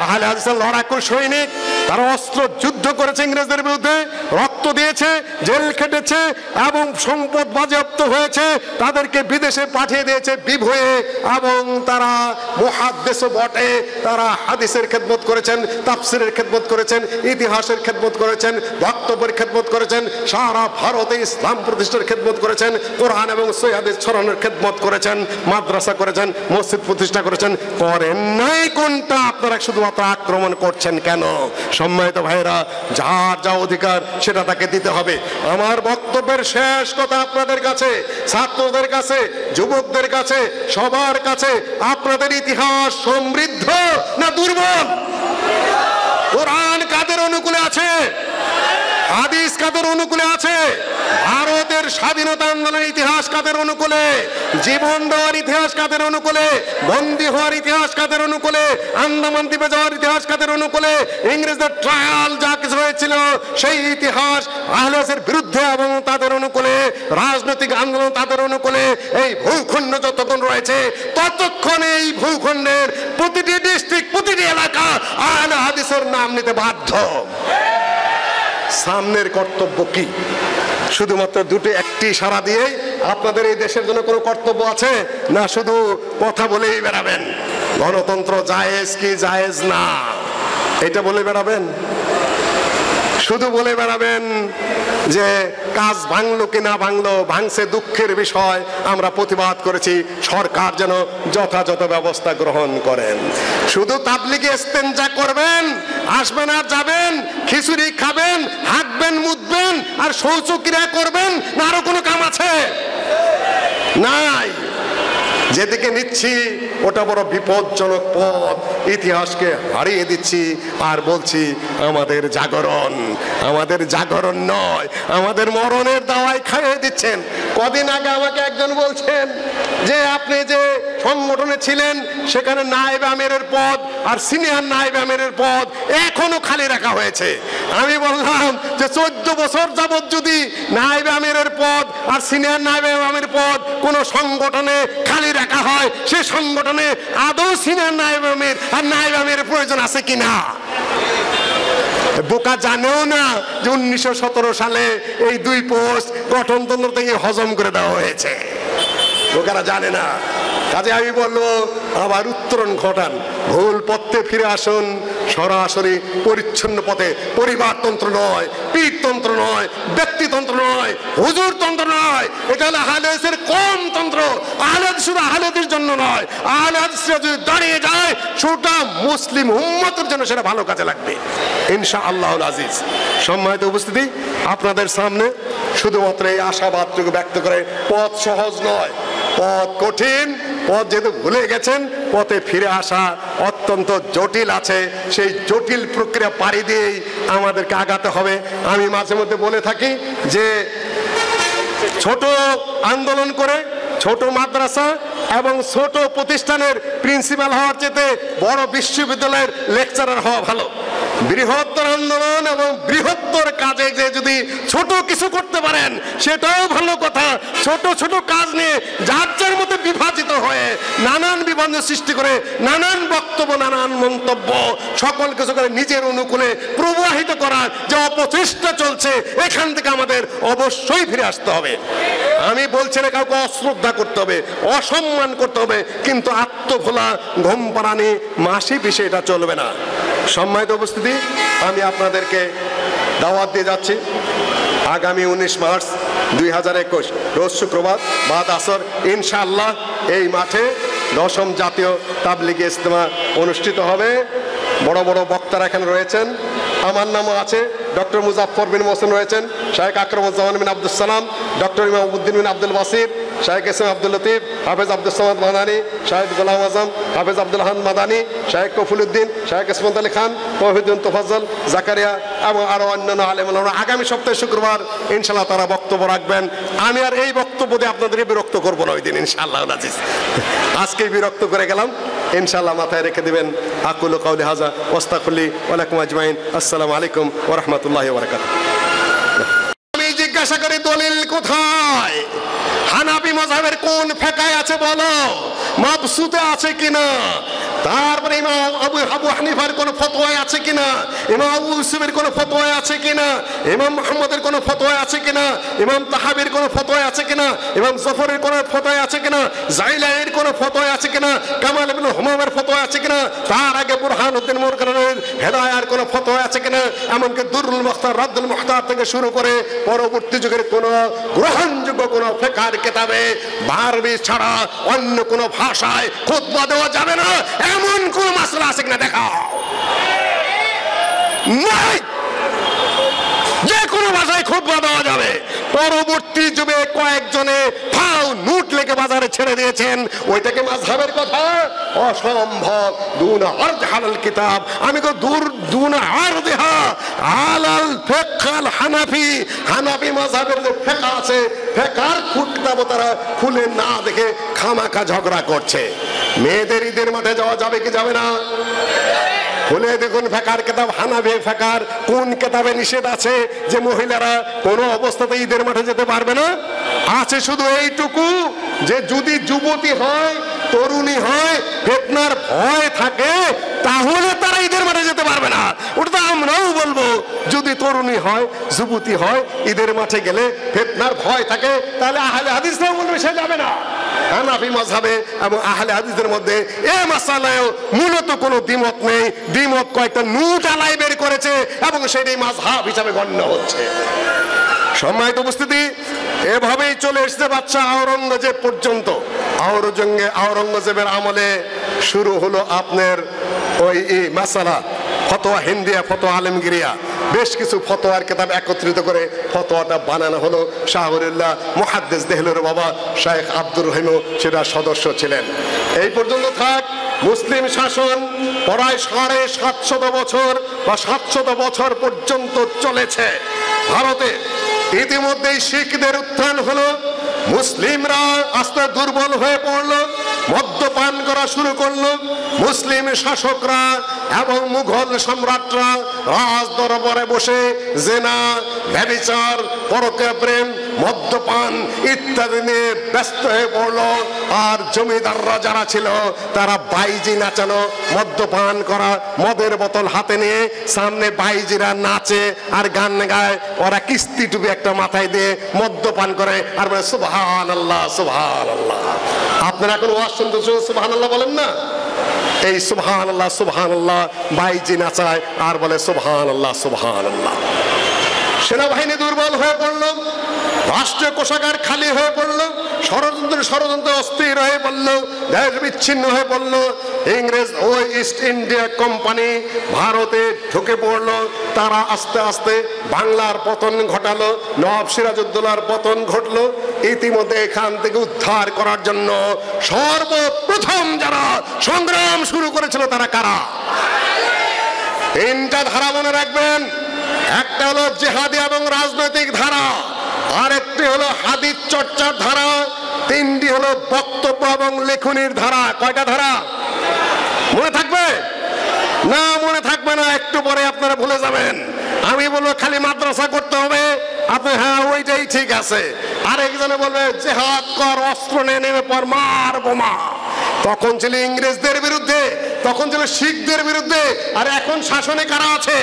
আহলে হাদিসের লড়াকু সৈনিক, তারা অস্ত্র যুদ্ধ করেছে ইংরেজদের বিরুদ্ধে, রক্ত দিয়েছে, জেল খেটেছে এবং সম্পদ বাজেয়াপ্ত হয়েছে, তাদেরকে বিদেশে পাঠিয়ে দিয়েছে বিভয়ে, এবং তারা মুহাদ্দিসও বটে, তারা হাদিসের খেদমত করেছেন, তাফসিরের খেদমত করেছেন, ইতিহাসের খেদমত করেছেন, বক্তব্যের খেদমত করেছেন, সারা ভারতে ইসলাম প্রতিষ্ঠার খেদমত করেছেন, কোরআন এবং সহিহ হাদিস ছড়ানোর খেদমত করেছেন, মাদ্রাসা করেছেন, মসজিদ প্রতিষ্ঠা করেছেন। করেন নাই কোনটা? আপনারা শুধুমাত্র আক্রমণ করছেন কেন? সম্মানিত ভাইরা, যার যা অধিকার সেটা তাকে দিতে হবে। আমার বক্তব্যের শেষ কথা আপনাদের কাছে, ছাত্রদের কাছে, যুবকদের কাছে, সবার কাছে, আপনাদের ইতিহাস সমৃদ্ধ না দুর্বল? কোরআন কাদের অনুকূলে আছে? হাদিস কাদের অনুকূলে আছে? ভারতের স্বাধীনতা আন্দোলনের ইতিহাস কাদের অনুকূলে? জীবন দেওয়ার ইতিহাস কাদের অনুকূলে? বন্দী হওয়ার ইতিহাস কাদের অনুকূলে? আন্দামান দ্বীপে যাওয়ার ইতিহাস কাদের অনুকূলে? ইংরেজদের ট্রায়াল যা কিছু হয়েছিল সেই ইতিহাস আহলে হাদিসের বিরুদ্ধে এবং তাদের অনুকূলে, রাজনৈতিক আন্দোলন তাদের অনুকূলে। এই ভূখণ্ড যতক্ষণ রয়েছে ততক্ষণ এই ভূখণ্ডের প্রতিটি ডিস্ট্রিক্ট, প্রতিটি এলাকা আহলে হাদিসের নাম নিতে বাধ্য। সামনের কর্তব্য কি? শুধুমাত্র একটি সারা দিয়ে আপনাদের এই দেশের জন্য কোনো কর্তব্য আছে না? শুধু কথা বলেই বেড়াবেন গণতন্ত্র জায়েজ কি জায়েজ না এটা বলে বেড়াবেন? শুধু বলে বেড়াবেন যে কাজ ভাঙলো কি না ভাঙলো, ভাঙছে দুঃখের বিষয়, আমরা প্রতিবাদ করেছি, সরকার যেন যথাযথ ব্যবস্থা গ্রহণ করেন। শুধু তাবলিগে ইস্তেনজা করবেন, আসবেন আর যাবেন, খিচুড়ি খাবেন, হাঁটবেন, মুতবেন আর শৌচক্রিয়া করবেন, না আরো কোনো কাম আছে? নাই। যেদিকে নিচ্ছি ওটা বড় বিপজ্জনক পথ, ইতিহাসকে হারিয়ে দিচ্ছি আর বলছি আমাদের জাগরণ। আমাদের জাগরণ নয়, আমাদের মরণের দাওয়াই খাইয়ে দিচ্ছেন। কদিন আগে আমাকে একজন বলছেন যে আপনি যে সংগঠনে ছিলেন সেখানে নায়েব আমিরের পদ আর সিনিয়র নায়েব আমিরের পদ এখনো খালি রাখা হয়েছে। আমি বললাম যে 14 বছর যাবত যদি নায়েব আমিরের পদ আর সিনিয়র নায়েব আমিরের পদ কোনো সংগঠনে খালি রাখা হয়, সে সংগঠনে আদৌ সিনিয়র নায়েব আমির আর নায়েব আমিরের প্রয়োজন আছে কিনা? বোকা জানেও না যে 1917 সালে এই 2 পোস্ট গঠনতন্ত্র থেকে হজম করে দেওয়া হয়েছে। বোকারা জানে না। কাজে আমি বলবো আবার উত্তরণ ঘটান, ভুল পথে ফিরে আসুন, সরাসরি পরিচ্ছন্ন পথে। পরিবারতন্ত্র নয়, পীরতন্ত্র নয়, ব্যক্তিতন্ত্র নয়, হুজুরতন্ত্র নয়, এটা হলো আহলে হাদিসের কম তন্ত্র। আহলে হাদিস শুধু আহলে হাদিসের জন্য নয়, আহলে হাদিসরা যদি দাঁড়িয়ে যায় ছোটা মুসলিম উম্মতের জন্য সেটা ভালো কাজে লাগবে ইনশাআল্লাহুল আজিজ। সম্মানিত উপস্থিতি, আপনাদের সামনে শুধুমাত্র এই আশাবাদটুকু ব্যক্ত করে, পথ সহজ নয়, পথ কঠিন। পথ যেহেতু ভুলে গেছেন, পথে ফিরে আসা অত্যন্ত জটিল আছে। সেই জটিল প্রক্রিয়া পাড়ি দিয়েই আমাদেরকে আগাতে হবে। আমি মাঝে মধ্যে বলে থাকি যে ছোট আন্দোলন করে ছোট মাদ্রাসা এবং ছোট প্রতিষ্ঠানের প্রিন্সিপাল হওয়ার চেয়ে বড় বিশ্ববিদ্যালয়ের লেকচারার হওয়া ভালো। বৃহত্তর আন্দোলন এবং বৃহত্তর কাজে যে যদি ছোট কিছু করতে পারেন সেটাও ভালো কথা। ছোট ছোট কাজ নিয়ে যার যার মধ্যে বিভাজিত হয়ে নানান বিভাজন সৃষ্টি করে নানান বক্তব্য, নানান মন্তব্য, সকল কিছু করে নিজের অনুকূলে প্রবাহিত করার যে অপচেষ্টা চলছে, এখান থেকে আমাদের অবশ্যই ফিরে আসতে হবে। আমি বলছি না কাউকে অশ্রদ্ধা করতে হবে, অসম্মান করতে হবে, কিন্তু আত্মভোলা, ঘুম পাড়ানি, মাসি পিসে এটা চলবে না। সম্মানিত উপস্থিতি, আমি আপনাদেরকে দাওয়াত দিয়ে যাচ্ছি আগামী 19 মার্চ 2021 রোজ শুক্রবার বাদ আসর ইনশাআল্লাহ এই মাঠে 10ম জাতীয় তাবলিগি ইজতেমা অনুষ্ঠিত হবে। বড় বড় বক্তারা এখানে রয়েছেন, আমার নামও আছে, ডক্টর মুজাফফর বিন মোহসেন রয়েছেন, শায়েখ আকরামুজ্জামান বিন আব্দুল সালাম, ডক্টর ইমামউদ্দিন বিন আব্দুল বাসির, শায়েখ ইসলাম আব্দুল লতিফ, হাফেজ আব্দুল সামাদ মাদানী, শাহেদ গোলাম আজম, হাফেজ আব্দুল হান মাদানী, শায়েখ কফিলউদ্দিন, শায়েখ ইসমাত আলী খান, তৌহিদুদ্দিন তোফাজ্জল, জাকারিয়া এবং আরও অন্যান্য আলেম ওলামা আগামী সপ্তাহে শুক্রবার ইনশাআল্লাহ তারা বক্তব্য রাখবেন। আমি আর এই বক্তব্য দিয়ে আপনাদেরকে বিরক্ত করবো না ওই দিন ইনশাআল্লাহ আজিজ। আজকেই বিরক্ত করে গেলাম, ইনশাআল্লাহ মাথায় রেখে দিবেন। আকুলু কাউলি হাযা ওয়াস্তাগফিরুল্লাহ ওয়া লাকুম আজমাইন। আসসালামু আলাইকুম ওয়া রাহমাতুল্লাহি ওয়া বারাকাতুহু। আমি জিজ্ঞাসা করি দলিল কোথায়? হানাফি মাযহাবের কোন ফিকহে আছে বলো, মাবসুতে আছে কিনা? তারপরে ইমাম আবু হানিফার কোন ফতোয়া আছে কিনা? ইমাম আবু ইউসুফের কোন ফতোয়া আছে কিনা? ইমাম মুহাম্মদের কোন ফতোয়া আছে কিনা? ইমাম তাহাবির কোন ফতোয়া আছে কিনা? ইমাম জাফরের কোন ফতোয়া আছে কিনা? জাইলানির কোন ফতোয়া আছে কিনা? কামাল ইবনে হুমামের ফতোয়া আছে কিনা? তার আগে বুরহানুদ্দিন মুরকানের হেদায়ার কোন ফতোয়া আছে কিনা? এমনকি দুরুল মুখতার, রাদ্দুল মুখতার থেকে শুরু করে পরবর্তী যুগের কোন গ্রহণযোগ্য কোন ফিকহের কিতাবে আরবি ছাড়া অন্য কোন ভাষায় খুতবা দেওয়া যাবে না এমন কোন মাসলা আছে কিনা দেখাও। নাই, যে কোনো ভাষায় খুতবা দেওয়া যাবে। পরবর্তী যুগে কয়েকজনে ফাও নোট লেগে বাজারে ছেড়ে দিয়েছেন, ওইটাকে মাযহাবের কথা অসম্ভব। দুনা আরদ হালাল কিতাব, আমি কো দুনা আরদহা আলাল ফিকহ হানাফি। হানাফি মাযহাবের যে ফিকহ আছে, ফিকহর কিতাব তারা খুলে না দেখে খামাখা ঝগড়া করছে। মেয়েদের ঈদের মাঠে যাওয়া যাবে কি যাবে না? খুলে দেখুন ফিকহের কিতাব, হানাফি ফিকহের কোন কিতাবে নিষেধ আছে যে মহিলারা কোনো অবস্থাতে ঈদের মাঠে যেতে পারবে না? আছে শুধু এইটুকু যে যদি যুবতী হয়, তরুণী হয়, ফিতনার ভয় থাকে, তাহলে তারা ঈদের মাঠে যেতে পারবে না। ওটা তো আমরাও বলবো, যদি তরুণী হয়, যুবতী হয়, ঈদের মাঠে গেলে ফিতনার ভয় থাকে, তাহলে আহলে হাদিসরাও বলবে সে যাবে না। হানাফি মাযহাবে এবং আহলে হাদিসের মধ্যে এই মাসালায়ও মূলত কোনো দ্বিমত নেই। দ্বিমত কয়েকটা নোট আলাই বের করেছে এবং সেটাই মাযহাব হিসাবে গণ্য হচ্ছে। সম্মানিত উপস্থিতি, এভাবেই চলে এসেছে বাদশা আওরঙ্গজেব পর্যন্ত। আওরঙ্গজেবের আমলে শুরু হলো আপনার ওই মাসালা ফতোয়া হিন্দিয়া, ফতোয়া আলমগিরিয়া, বেশ কিছু ফতোয়ার কিতাব একত্রিত করে ফতোয়াটা বানানো হলো। শাহরুল্লাহ মুহাদ্দিস দেহলুর বাবা শায়েখ আব্দুর রহিমও সেটা সদস্য ছিলেন। এই পর্যন্ত থাক। মুসলিম শাসন প্রায় 750 বছর বা 700 বছর পর্যন্ত চলেছে ভারতে। ইতিমধ্যেই শিখদের উত্থান হলো, মুসলিমরা আস্তে দুর্বল হয়ে পড়লো, মদ্যপান করা শুরু করলো। মুসলিম শাসকরা এবং মুঘল সম্রাটরা রাজ দরবারে বসে জেনা, ব্যভিচার, পরকীয়া প্রেম, মদ্যপান ইত্যাদি নিয়ে ব্যস্ত হয়ে পড়লো। আর জমিদাররা যারা ছিল তারা বাইজি নাচানো, মদ্যপান করা, মদের বোতল হাতে নিয়ে সামনে বাইজিরা নাচে আর গান গায়, ওরা কিস্তি টুপি একটা মাথায় দিয়ে মদ্যপান করে আর বলে সুবহানাল্লাহ সুবহানাল্লাহ। আপনারা এখন ওয়াজ শুনতে সুবহানাল্লাহ বলেন না? এই সুবহানাল্লাহ সুবহানাল্লাহ বাইজি নাচায় আর বলে সুবহানাল্লাহ সুবহানাল্লাহ। সেনাবাহিনী দুর্বল হয়ে পড়ল, রাষ্ট্রীয় কোষাগার খালি হয়ে পড়ল, ষড়যন্ত্র অস্থির হয়ে পড়ল, দেশ বিচ্ছিন্ন হয়ে পড়ল। ইংরেজ ওই ইস্ট ইন্ডিয়া কোম্পানি ভারতে ঢুকে পড়ল। তারা আস্তে আস্তে বাংলার পতন ঘটালো, নবাব সিরাজউদ্দৌলার পতন ঘটলো। ইতিমধ্যে এখান থেকে উদ্ধার করার জন্য সর্বপ্রথম যারা সংগ্রাম শুরু করেছিল তারা কারা? 3টা ধারা মনে রাখবেন। একটা হলো জিহাদি এবং রাজনৈতিক ধারা, আরেকটি হলো হাদিস চর্চার ধারা, 3টি হলো বক্তব্য এবং লেখনির ধারা। কয়টা ধারা মনে থাকবে? না মনে থাকবে না, একটু পরে আপনারা ভুলে যাবেন। আমি বলবো খালি মাদ্রাসা করতে হবে, আপনি হ্যাঁ ওইটাই ঠিক আছে। আরেকজনে বলবে জিহাদ কর, অস্ত্র নিয়ে নেমে পর, মার বোমা। তখন ছিল ইংরেজদের বিরুদ্ধে, তখন ছিল শিখদের বিরুদ্ধে। আর এখন শাসনে কারা আছে?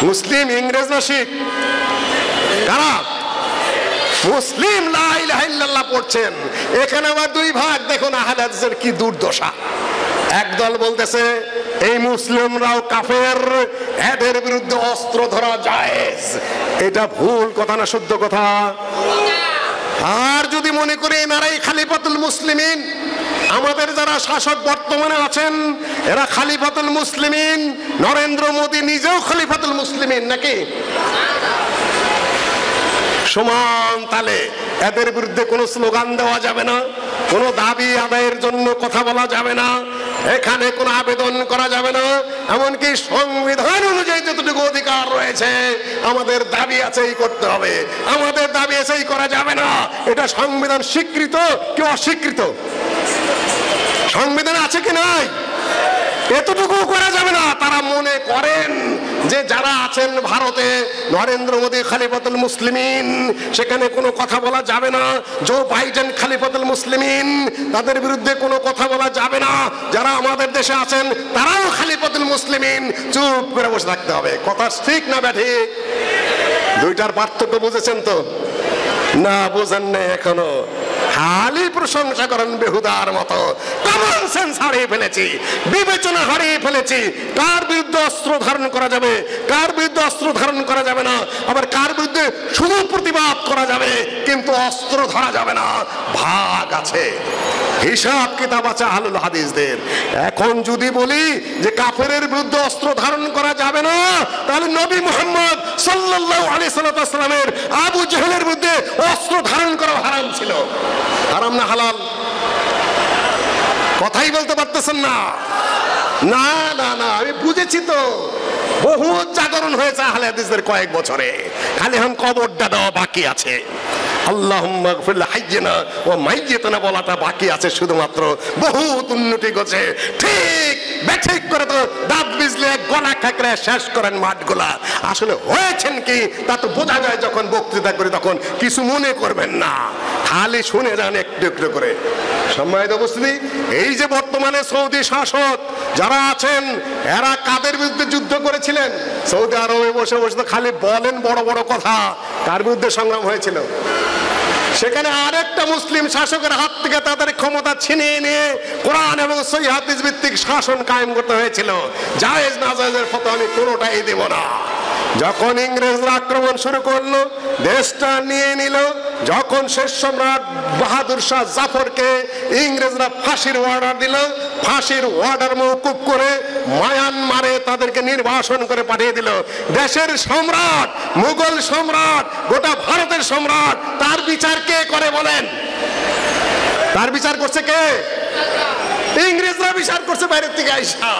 মুসলিম, ইংরেজ না শিখ? কারা? মুসলিম লা ইলাহা ইল্লাল্লাহ পড়ছেন। এখানে আবার 2 ভাগ। দেখুন আহলে হাদিসের কি দুর্দশা। একদল বলতেছে এই মুসলিমরাও কাফের, এদের বিরুদ্ধে অস্ত্র ধরা জায়েজ। এটা ভুল কথা না শুদ্ধ কথা? আর যদি মনে করে এনারাই খালিফাতুল মুসলিমিন, আমাদের যারা শাসক বর্তমানে আছেন এরা খালিফাতুল মুসলিমিন, নরেন্দ্র মোদী নিজেও খালিফাতুল মুসলিমিন নাকি? সমান তালে এদের বিরুদ্ধে কোনো স্লোগান দেওয়া যাবে না, কোনো দাবি আদায়ের জন্য কথা বলা যাবে না, এখানে কোনো আবেদন করা যাবে না। এমনকি সংবিধান অনুযায়ী যতটুকু অধিকার রয়েছে আমাদের দাবি আছে এই করতে হবে, আমাদের দাবি আছে এই করা যাবে না। এটা সংবিধান স্বীকৃত কি অস্বীকৃত? সংবিধান আছে কি নাই? এতটুকু করা যাবে না। তারা মনে করেন যে যারা আছেন ভারতে, নরেন্দ্র মোদী খলিফাতুল মুসলিমিন, সেখানে কোনো কথা বলা যাবে না। জো বাইডেন খলিফাতুল মুসলিমিন, তাদের বিরুদ্ধে কোনো কথা বলা যাবে না। যারা আমাদের দেশে আছেন তারাও খলিফাতুল মুসলিমিন, চুপ করে বসে থাকতে হবে। কথা ঠিক না ব্যাঠিক? দুইটার পার্থক্য বুঝেছেন তো? না বুঝেন না এখনো? খালি প্রশংসা করেন বেহুদার মতো। কমন সেন্স হারিয়ে ফেলেছি, বিবেচনা হারিয়ে ফেলেছি। কার বিরুদ্ধে অস্ত্র ধারণ করা যাবে, কার বিরুদ্ধে অস্ত্র ধারণ করা যাবে না, আবার কার বিরুদ্ধে শুধু প্রতিবাদ করা যাবে কিন্তু অস্ত্র ধরা যাবে না, ভাগ আছে, হিসাব কিতাব আছে আহলুল হাদিসদের। এখন যদি বলি যে কাফেরের বিরুদ্ধে অস্ত্র ধারণ করা যাবে না, তাহলে নবী মুহাম্মদ সাল্লাল্লাহু আলাইহি সাল্লামের আবু জেহেলের বিরুদ্ধে অস্ত্র ধারণ করা হারাম ছিল। হারাম না হালাল? কথাই বলতে পারতেছেন না। না না না, আমি বুঝেছি তো। বহু জাগরণ হয়েছে আহলে হাদিসদের কয়েক বছরে, খালি এখন কবরটা দেওয়া বাকি আছে। আল্লাহুম্মা গফির হাইয়িনা ওয়া মাইয়িতানা বলাটা বাকি আছে শুধুমাত্র। বহুত উন্নতি করছে, ঠিক ব্যাঠিক করে তো দাঁত বিজলে গলা খাকড়ে শেষ করেন মাঠগুলা। আসলে হয়েছেন কি তা তো বোঝা যায় যখন বক্তৃতা করি, তখন কিছু মনে করবেন না, খালি শুনে যান একটু একটু করে। সম্মানিত উপস্থিতি, এই যে বর্তমানে সৌদি শাসক যারা আছেন এরা কাদের বিরুদ্ধে যুদ্ধ করেছিলেন? সৌদি আরবে বসে বসে তো খালি বলেন বড় বড় কথা। কার বিরুদ্ধে সংগ্রাম হয়েছিল? সেখানে আরেকটা মুসলিম শাসকের হাত থেকে তাদের ক্ষমতা ছিনিয়ে নিয়ে কোরআন এবং সহিহ হাদিস ভিত্তিক শাসন কায়েম করতে হয়েছিল। জায়েজ না জায়েজের ফতোয়া আমি কোনোটাই দেব না। যখন ইংরেজরা আক্রমণ শুরু করলো, দেশটা নিয়ে নিল, যখন শেষ সম্রাট বাহাদুর শাহ জাফরকে ইংরেজরা ফাঁসির অর্ডার দিল, ফাঁসির অর্ডার মওকুফ করে মায়ানমারে তাদেরকে নির্বাসন করে পাঠিয়ে দিল। দেশের সম্রাট, মুঘল সম্রাট, গোটা ভারতের সম্রাট, তার বিচার কে করে বলেন? তার বিচার করছে কে? ইংরেজরা বিচার করছে বাইরের থেকে আইসা।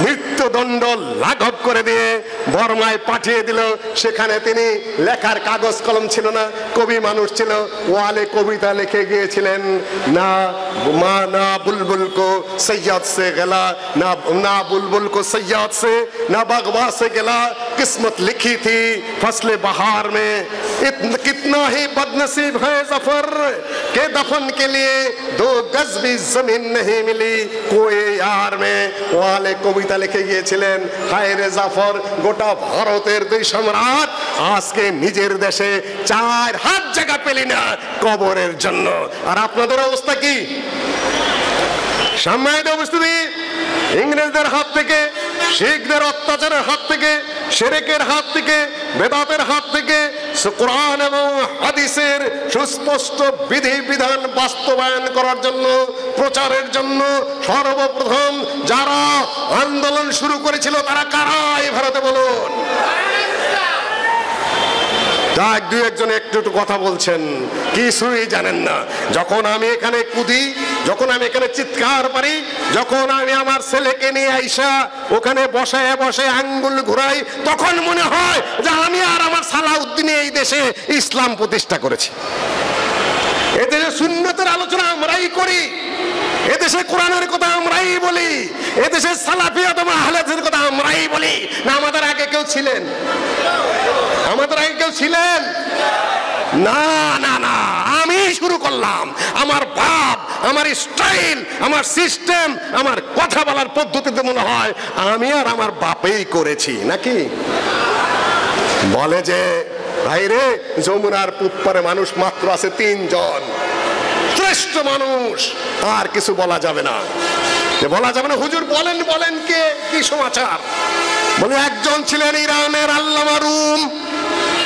মৃত্যুদণ্ড লাঘব করে দিয়ে বর্মায় পাঠিয়ে দিল। সেখানে তিনি লেখার কাগজ কলম ছিল না, কবি মানুষ ছিল, ওয়ালে কবিতা লিখে গিয়েছিলেন। না মা না বুলবুল কো সৈয়দ সে গেলা, না না বুলবুল কো সৈয়দ সে, না বাগবা সে গেলা, किस्मत लिखी थी फसले बहार में, कितना ही बदनसीब है जफर के दफन के लिए 2 गज भी जमीन नहीं मिली कोई यार में। ওয়ালে কবিতা লিখে গিয়েছিলেন, হায় রে জাফর, গোটা ভারতের 2 সম্রাট আজকে নিজের দেশে 4 হাত জায়গা পেলি না কবরের জন্য। আর আপনাদের অবস্থা কি? সম্মানিত উপস্থিতি, ইংরেজদের হাত থেকে, শিখদের অত্যাচারের হাত থেকে, শিরকের হাত থেকে, বেদাতের হাত থেকে কোরআন এবং হাদিসের সুস্পষ্ট বিধি বিধান বাস্তবায়ন করার জন্য, প্রচারের জন্য সর্বপ্রথম যারা আন্দোলন শুরু করেছিল তারা কারা এই ভারতে বলুন? যাক, 2-1 একটু কথা বলছেন, কিছুই জানেন না। যখন আমি এখানে কুদি, যখন আমি এখানে চিৎকার পারি, যখন আমি আমার ছেলেকে নিয়ে আইসা ওখানে বসায় বসে আঙ্গুল ঘুরাই, তখন মনে হয় যে আমি আর আমার সালাউদ্দিন এই দেশে ইসলাম প্রতিষ্ঠা করেছি। এদেশে সুন্নতের আলোচনা আমরাই করি, এদেশে কোরআনের কথা আমরাই বলি, এদেশে সালাফিয়াত এবং আহলে হাদিসের কথা আমরাই বলি। না আমাদের আগে কেউ ছিলেন? আমাদের আগে কেউ ছিলেন? না না না, আমি শুরু করলাম। আমার ভাব, আমার স্টাইল, আমার সিস্টেম, আমার কথা বলার পদ্ধতিতে মনে হয় আমি আর আমার বাপেই করেছি নাকি? বলে যে ভাই রে, যমুনার পুপ্পারে মানুষ মাত্র আছে 3 জন, শ্রেষ্ঠ মানুষ, আর কিছু বলা যাবে না। বলা যাবে না হুজুর, বলেন বলেন কে, কি সমাচার? বলে একজন ছিলেন ইরানের আল্লামা রুম,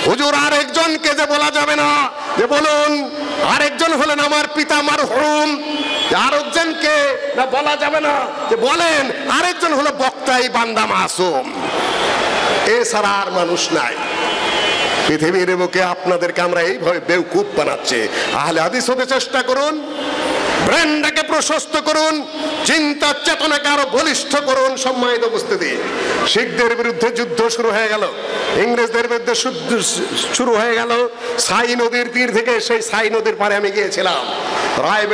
হুজুর আরেকজনকে যে বলা যাবে না, যে বলুন আরেকজন হলেন আমার পিতা মারহুম, আরেকজনকে না বলা যাবে না, যে বলেন আরেকজন হলো বক্তাই বান্দা মাসুম। এছাড়া আর মানুষ নাই পৃথিবীর বুকে। আপনাদেরকে আমরা এইভাবে বেউকুফ বানাচ্ছি। আহলে হাদিস হতে চেষ্টা করুন, ব্রেনটাকে প্রশস্ত করুন, চিন্তা চেতনাকে আরো বলিষ্ঠ করুন। সম্মানিত উপস্থিতি, শিখদের বিরুদ্ধে যুদ্ধ শুরু হয়ে গেল, ইংরেজদের বিরুদ্ধে শুরু হয়ে গেল সাই নদীর তীর থেকে। সেই সাই নদীর পারে আমি গিয়েছিলাম রায়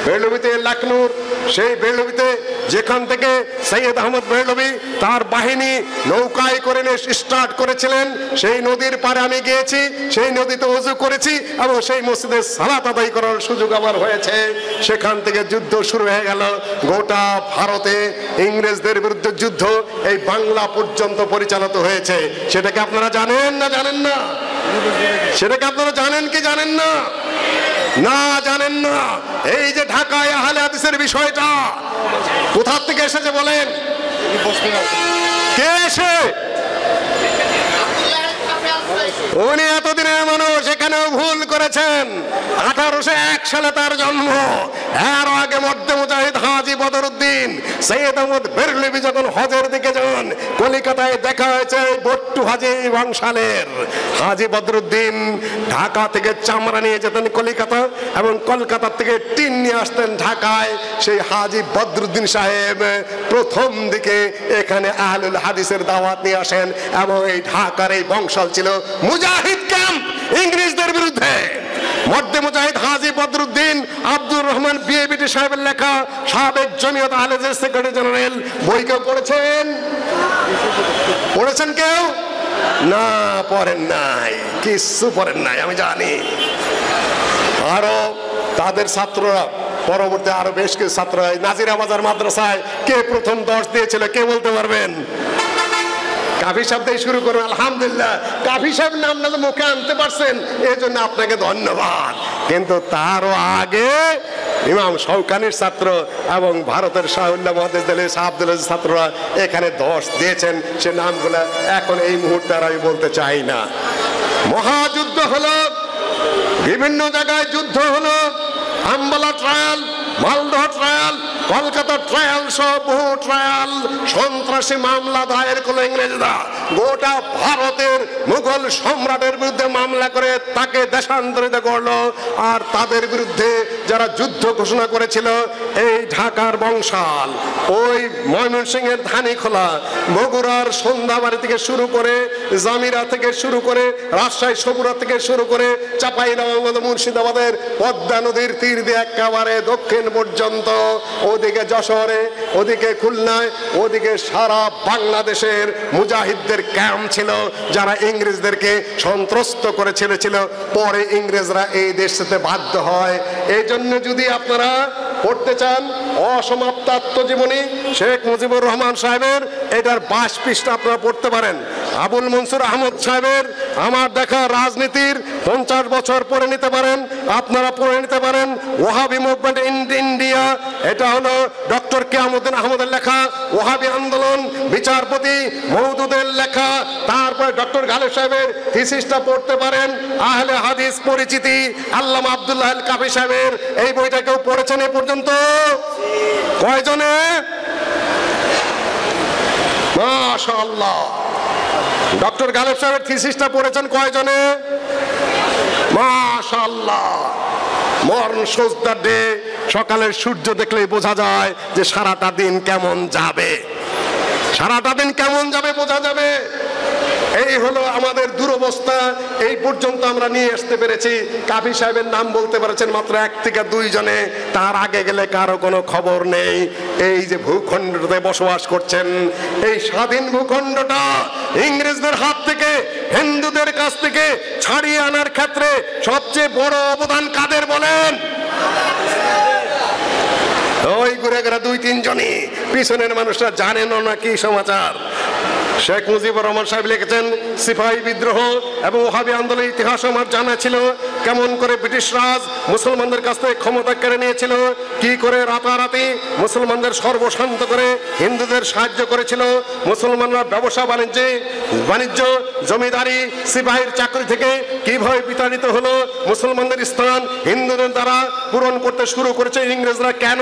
বেরলভিতে লখনৌর, সেই বেরলভিতে যেখান থেকে সৈয়দ আহমদ বেরলভি তার বাহিনী নৌকায় করে স্টার্ট করেছিলেন, সেই নদীর পারে আমি গিয়েছি, সেই নদীতে ওযু করেছি এবং সেই মসজিদে সালাত আদায় করার সুযোগ আমার হয়েছে। সেখান থেকে যুদ্ধ শুরু হয়ে গেল। গোটা ভারতে ইংরেজদের বিরুদ্ধে যুদ্ধ এই বাংলা পর্যন্ত পরিচালিত হয়েছে। সেটাকে আপনারা জানেন না জানেন না? সেটাকে আপনারা জানেন কি জানেন না? না, জানেন না। এই যে ঢাকায় আহলে হাদিসের বিষয়টা কোথা থেকে এসেছে বলেন? কে এসে? উনি এতদিনের মানুষ, এখানেও ভুল করেছেন। 1801 সালে তার জন্ম। এর আগে মধ্যে মুজাহিদ হাজী বদরুদ্দিন সৈয়দ আহমদ বেরলভি যখন হজের দিকে যান, কলিকাতায় দেখা হয়েছে বট্টু হাজী বংশালের হাজী বদরুদ্দিন ঢাকা থেকে চামড়া নিয়ে যেতেন কলিকাতা, এবং কলকাতা থেকে টিন নিয়ে আসতেন ঢাকায়। সেই হাজী বদরুদ্দিন সাহেব প্রথম দিকে এখানে আহলুল হাদিসের দাওয়াত নিয়ে আসেন, এবং এই ঢাকার এই বংশাল ছিল মুজাহিদ ক্যাম্প ইংরেজদের বিরুদ্ধে। মধ্যে মুজাহিদ হাজী বদরুদ্দিন আব্দুর রহমান বিএবিটি সাহেবের লেখা সাবেক জমিয়ত আহলে হাদিস সেক্রেটারি জেনারেল বই কেউ পড়েছেন? পড়েছেন কেউ? না, পড়েন নাই, কিছু পড়েন নাই, আমি জানি। আরো তাদের ছাত্ররা পরবর্তী আরো বেশ কিছু ছাত্র নাজিরা বাজার মাদ্রাসায় কে প্রথম দর্শ দিয়েছিল কে বলতে পারবেন? কাফি সাহেব দিয়ে শুরু করুন। আলহামদুলিল্লাহ, কাফি সাহেব নাম না মুখে আনতে পারছেন, এই জন্য আপনাকে ধন্যবাদ। কিন্তু তারও আগে ইমাম শৌকানির ছাত্র এবং ভারতের শাহুল্লাহ মুহাদ্দিস দেলির শাহ আব্দুল আজিজ ছাত্ররা এখানে দর্শ দিয়েছেন। সে নামগুলো এখন এই মুহূর্তে আর আমি বলতে চাই না। মহাযুদ্ধ হলো, বিভিন্ন জায়গায় যুদ্ধ হলো, Ambala trial, Malda trial, Kolkata trial সহ বহু ট্রায়াল, সন্ত্রাসী মামলা দায়ের করলো ইংরেজরা। গোটা ভারতের মুঘল সম্রাটের বিরুদ্ধে মামলা করে তাকে দেশান্তরিত করলো। আর তাদের বিরুদ্ধে যারা যুদ্ধ ঘোষণা করেছিল এই ঢাকার বংশাল, ওই ময়মনসিংহের ধানীখোলা, বগুড়ার সন্ধ্যাবাড়ি থেকে শুরু করে, জামিরা থেকে শুরু করে, রাজশাহী সবুরা থেকে শুরু করে, চাঁপাইনবাবগঞ্জ, মুর্শিদাবাদের পদ্মা নদীর তীর দিয়ে একেবারে দক্ষিণ পর্যন্ত, ওদিকে যশোরে, ওদিকে খুলনায়, ওদিকে সারা বাংলাদেশের মুজাহিদদের ক্যাম্প ছিল যারা ইংরেজদেরকে সন্ত্রস্ত করে ছেড়েছিল। পরে ইংরেজরা এই দেশ থেকে বাধ্য হয়। এই জন্য যদি আপনারা পড়তে চান অসমাপ্ত আত্মজীবনী শেখ মুজিবুর রহমান সাহেবের, এটার 22 পৃষ্ঠা আপনারা পড়তে পারেন। আবুল মনসুর আহমদ সাহেবের আমার দেখা রাজনীতির 50 বছর পড়ে নিতে পারেন, আপনারা পড়ে নিতে পারেন। ওয়াহাবি মুভমেন্ট ইন ইন্ডিয়া, এটা হলো ডক্টর কিয়ামউদ্দিন আহমদের লেখা ওয়াহাবি আন্দোলন, বিচারপতি মওদুদের লেখা। তারপরে ডক্টর গালেব সাহেবের থিসিসটা পড়তে পারেন। আহলে হাদিস পরিচিতি আল্লামা আব্দুল্লাহ আল কাফি সাহেবের এই বইটা কেউ পড়েছেন এ পর্যন্ত? কয়জনে? মাশাআল্লাহ। ডক্টর গালেব সাহেবের থিসিসটা পড়েছেন কয়জনে? মাশাআল্লাহ। মরণ সজদার ডে, সকালের সূর্য দেখলেই বোঝা যায় যে সারাটা দিন কেমন যাবে, সারাটা দিন কেমন যাবে বোঝা যাবে। এই হলো আমাদের দুরবস্থা। এই পর্যন্ত আমরা নিয়ে আসতে পেরেছি। কাফি সাহেবের নাম বলতে পেরেছেন মাত্র 1 থেকে 2 জনে, তার আগে গেলে কারো কোনো খবর নেই। এই যে ভূখণ্ডতে বসবাস করছেন, এই স্বাধীন ভূখণ্ডটা ইংরেজদের হাত থেকে, হিন্দুদের কাছ থেকে ছাড়িয়ে আনার ক্ষেত্রে সবচেয়ে বড় অবদান কাদের বলেন? ওই ঘুরে ঘুরে 2-3 জনই, পিছনের মানুষরা জানেন না কি সমাচার। শেখ মুজিবুর রহমান সাহেব লিখেছেন, সিপাহী বিদ্রোহ এবং ওহাবি আন্দোলনের ইতিহাস আমার জানা ছিল। কেমন করে ব্রিটিশ রাজ মুসলমানদের কাছ থেকে ক্ষমতা কেড়ে নিয়েছিল, কি করে রাতারাতি মুসলমানদের সর্বশান্ত করে হিন্দুদের সাহায্য করেছিল। মুসলমানরা ব্যবসা বাণিজ্য জমিদারি সিপাহীর চাকরি থেকে কিভাবে বিতাড়িত হলো, মুসলমানদের স্থান হিন্দুদের দ্বারা পূরণ করতে শুরু করেছে ইংরেজরা। কেন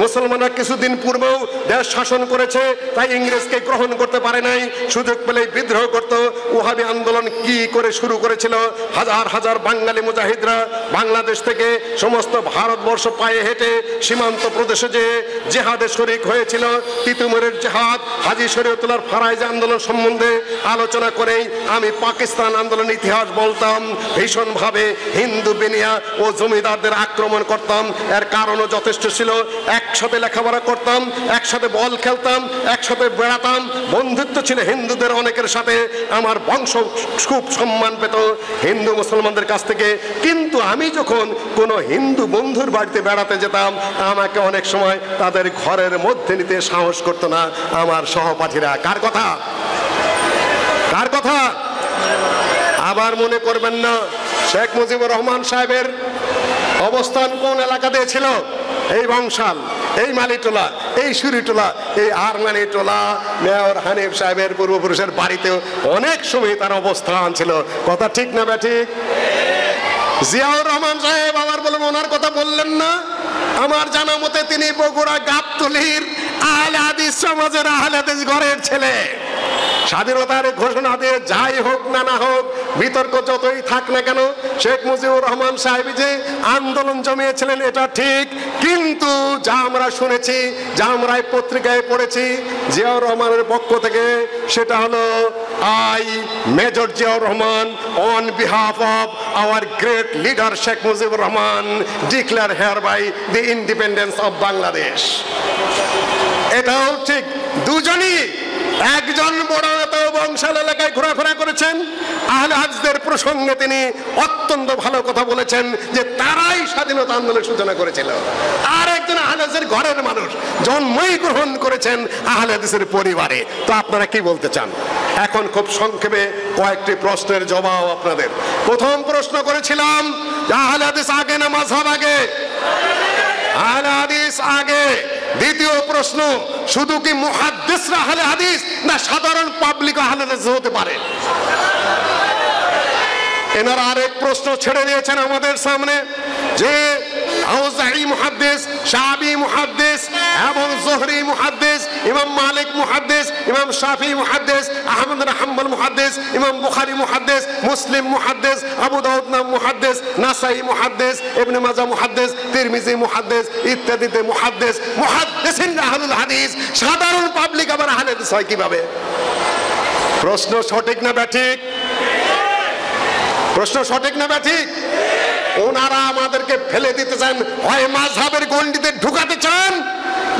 মুসলমানরা কিছুদিন পূর্বেও দেশ শাসন করেছে, তাই ইংরেজকে গ্রহণ করতে পারে নাই, সুযোগ পেলেই বিদ্রোহ করত। ওহাবি আন্দোলন কি করে শুরু করেছিল, হাজার হাজার বাঙালি মুজাহিদরা বাংলাদেশ থেকে সমস্ত ভারতবর্ষ পায়ে হেঁটে সীমান্ত প্রদেশে যে জেহাদে শরিক হয়েছিল। তিতুমিরের জেহাদ, হাজী শরীয়তুল্লাহর ফারাইজ আন্দোলন সম্বন্ধে আলোচনা করেই আমি পাকিস্তান আন্দোলনের ইতিহাস বলতাম। ভীষণভাবে হিন্দু বেনিয়া ও জমিদারদের আক্রমণ করতাম। এর কারণও যথেষ্ট ছিল। একসাথে লেখাপড়া করতাম, একসাথে বল খেলতাম, একসাথে বেড়াতাম, বন্ধুত্ব ছিল হিন্দুদের অনেকের সাথে। আমার বংশ খুব সম্মান পেত হিন্দু মুসলমানদের কাছ থেকে। কিন্তু আমি যখন কোনো হিন্দু বন্ধুর বাড়িতে বেড়াতে যেতাম, আমাকে অনেক সময় তাদের ঘরের মধ্যে নিতে সাহস করতো না আমার সহপাঠীরা। কার কথা? কার কথা? আবার মনে করবেন না, শেখ মুজিবুর রহমান সাহেবের অবস্থান কোন এলাকাতে ছিল? এই বংশাল, এই মালিটোলা, এই সুরিটোলা, এই আরমানিটোলা। মেয়র হানিফ সাহেবের পূর্বপুরুষের বাড়িতেও অনেক সময় তার অবস্থান ছিল। কথা ঠিক না ব্যাঠিক? জিয়াউর রহমান সাহেব আবার বলুন, ওনার কথা বললেন না? আমার জানা মতে তিনি বগুড়া গাবতলীর আহলে হাদিস সমাজের আহলে হাদিস ঘরের ছেলে। স্বাধীনতার ঘোষণা দিয়ে যাই হোক না না হোক, বিতর্ক যতই থাক না কেন, শেখ মুজিবুর রহমান সাহেব যে আন্দোলন জমিয়েছিলেন এটা ঠিক। কিন্তু যা আমরা শুনেছি, যা আমরা এই পত্রিকায় পড়েছি জিয়াউর রহমানের পক্ষ থেকে, সেটা হলো I major Ziaur Rahman on behalf of our great leader Sheikh Mujibur Rahman declare hereby the independence of Bangladesh. এটাও ঠিক। দুজনই, একজন বড় নেতা বংশাল এলাকায় ঘোরাফেরা করেছেন, আহলে হাদিসদের প্রসঙ্গে তিনি অত্যন্ত ভালো কথা বলেছেন যে তারাই স্বাধীনতা আন্দোলনের সূচনা করেছিল। আর একজন আহলে হাদিসের ঘরের মানুষ, জন্মই গ্রহণ করেছেন আহলে হাদিসের পরিবারে। তো আপনারা কি বলতে চান? এখন খুব সংক্ষেপে কয়েকটি প্রশ্নের জবাব আপনাদের। প্রথম প্রশ্ন করেছিলাম যে আহলে হাদিস আগে না মাযহাব আগে? আহলে হাদিস আগে। দ্বিতীয় প্রশ্ন, শুধু কি মুহাদ্দিসরা আহলে হাদিস না সাধারণ পাবলিক আহলে হাদিস হতে পারে? এনারা আরেক প্রশ্ন ছেড়ে দিয়েছেন আমাদের সামনে যে আউজাঈ মুহাদ্দিস, শাবি মুহাদ্দিস এবং জোহরি মুহাদ্দিস, ইমাম মালিক মুহাদ্দিস, ইমাম শাফি মুহাদ্দিস, আহমদ বিন হাম্বল মুহাদ্দিস, ইমাম বুখারী মুহাদ্দিস, মুসলিম মুহাদ্দিস, আবু দাউদ মুহাদ্দিস, নাসাই মুহাদ্দিস, ইবনে মাজাহ মুহাদ্দিস, তিরমিজি মুহাদ্দিস ইত্যাদিতে মুহাদ্দিস। মুহাদ্দিসিন আহলুল হাদিস, সাধারণ পাবলিক আবার আহলে হাদিস হয় কিভাবে? প্রশ্ন সঠিক না ব্যাঠিক? প্রশ্ন সঠিক না ব্যাঠিক? ওনারা আমাদেরকে ফেলে দিতে চান, হয় মাযহাবের গণ্ডিতে ঢুকাতে চান,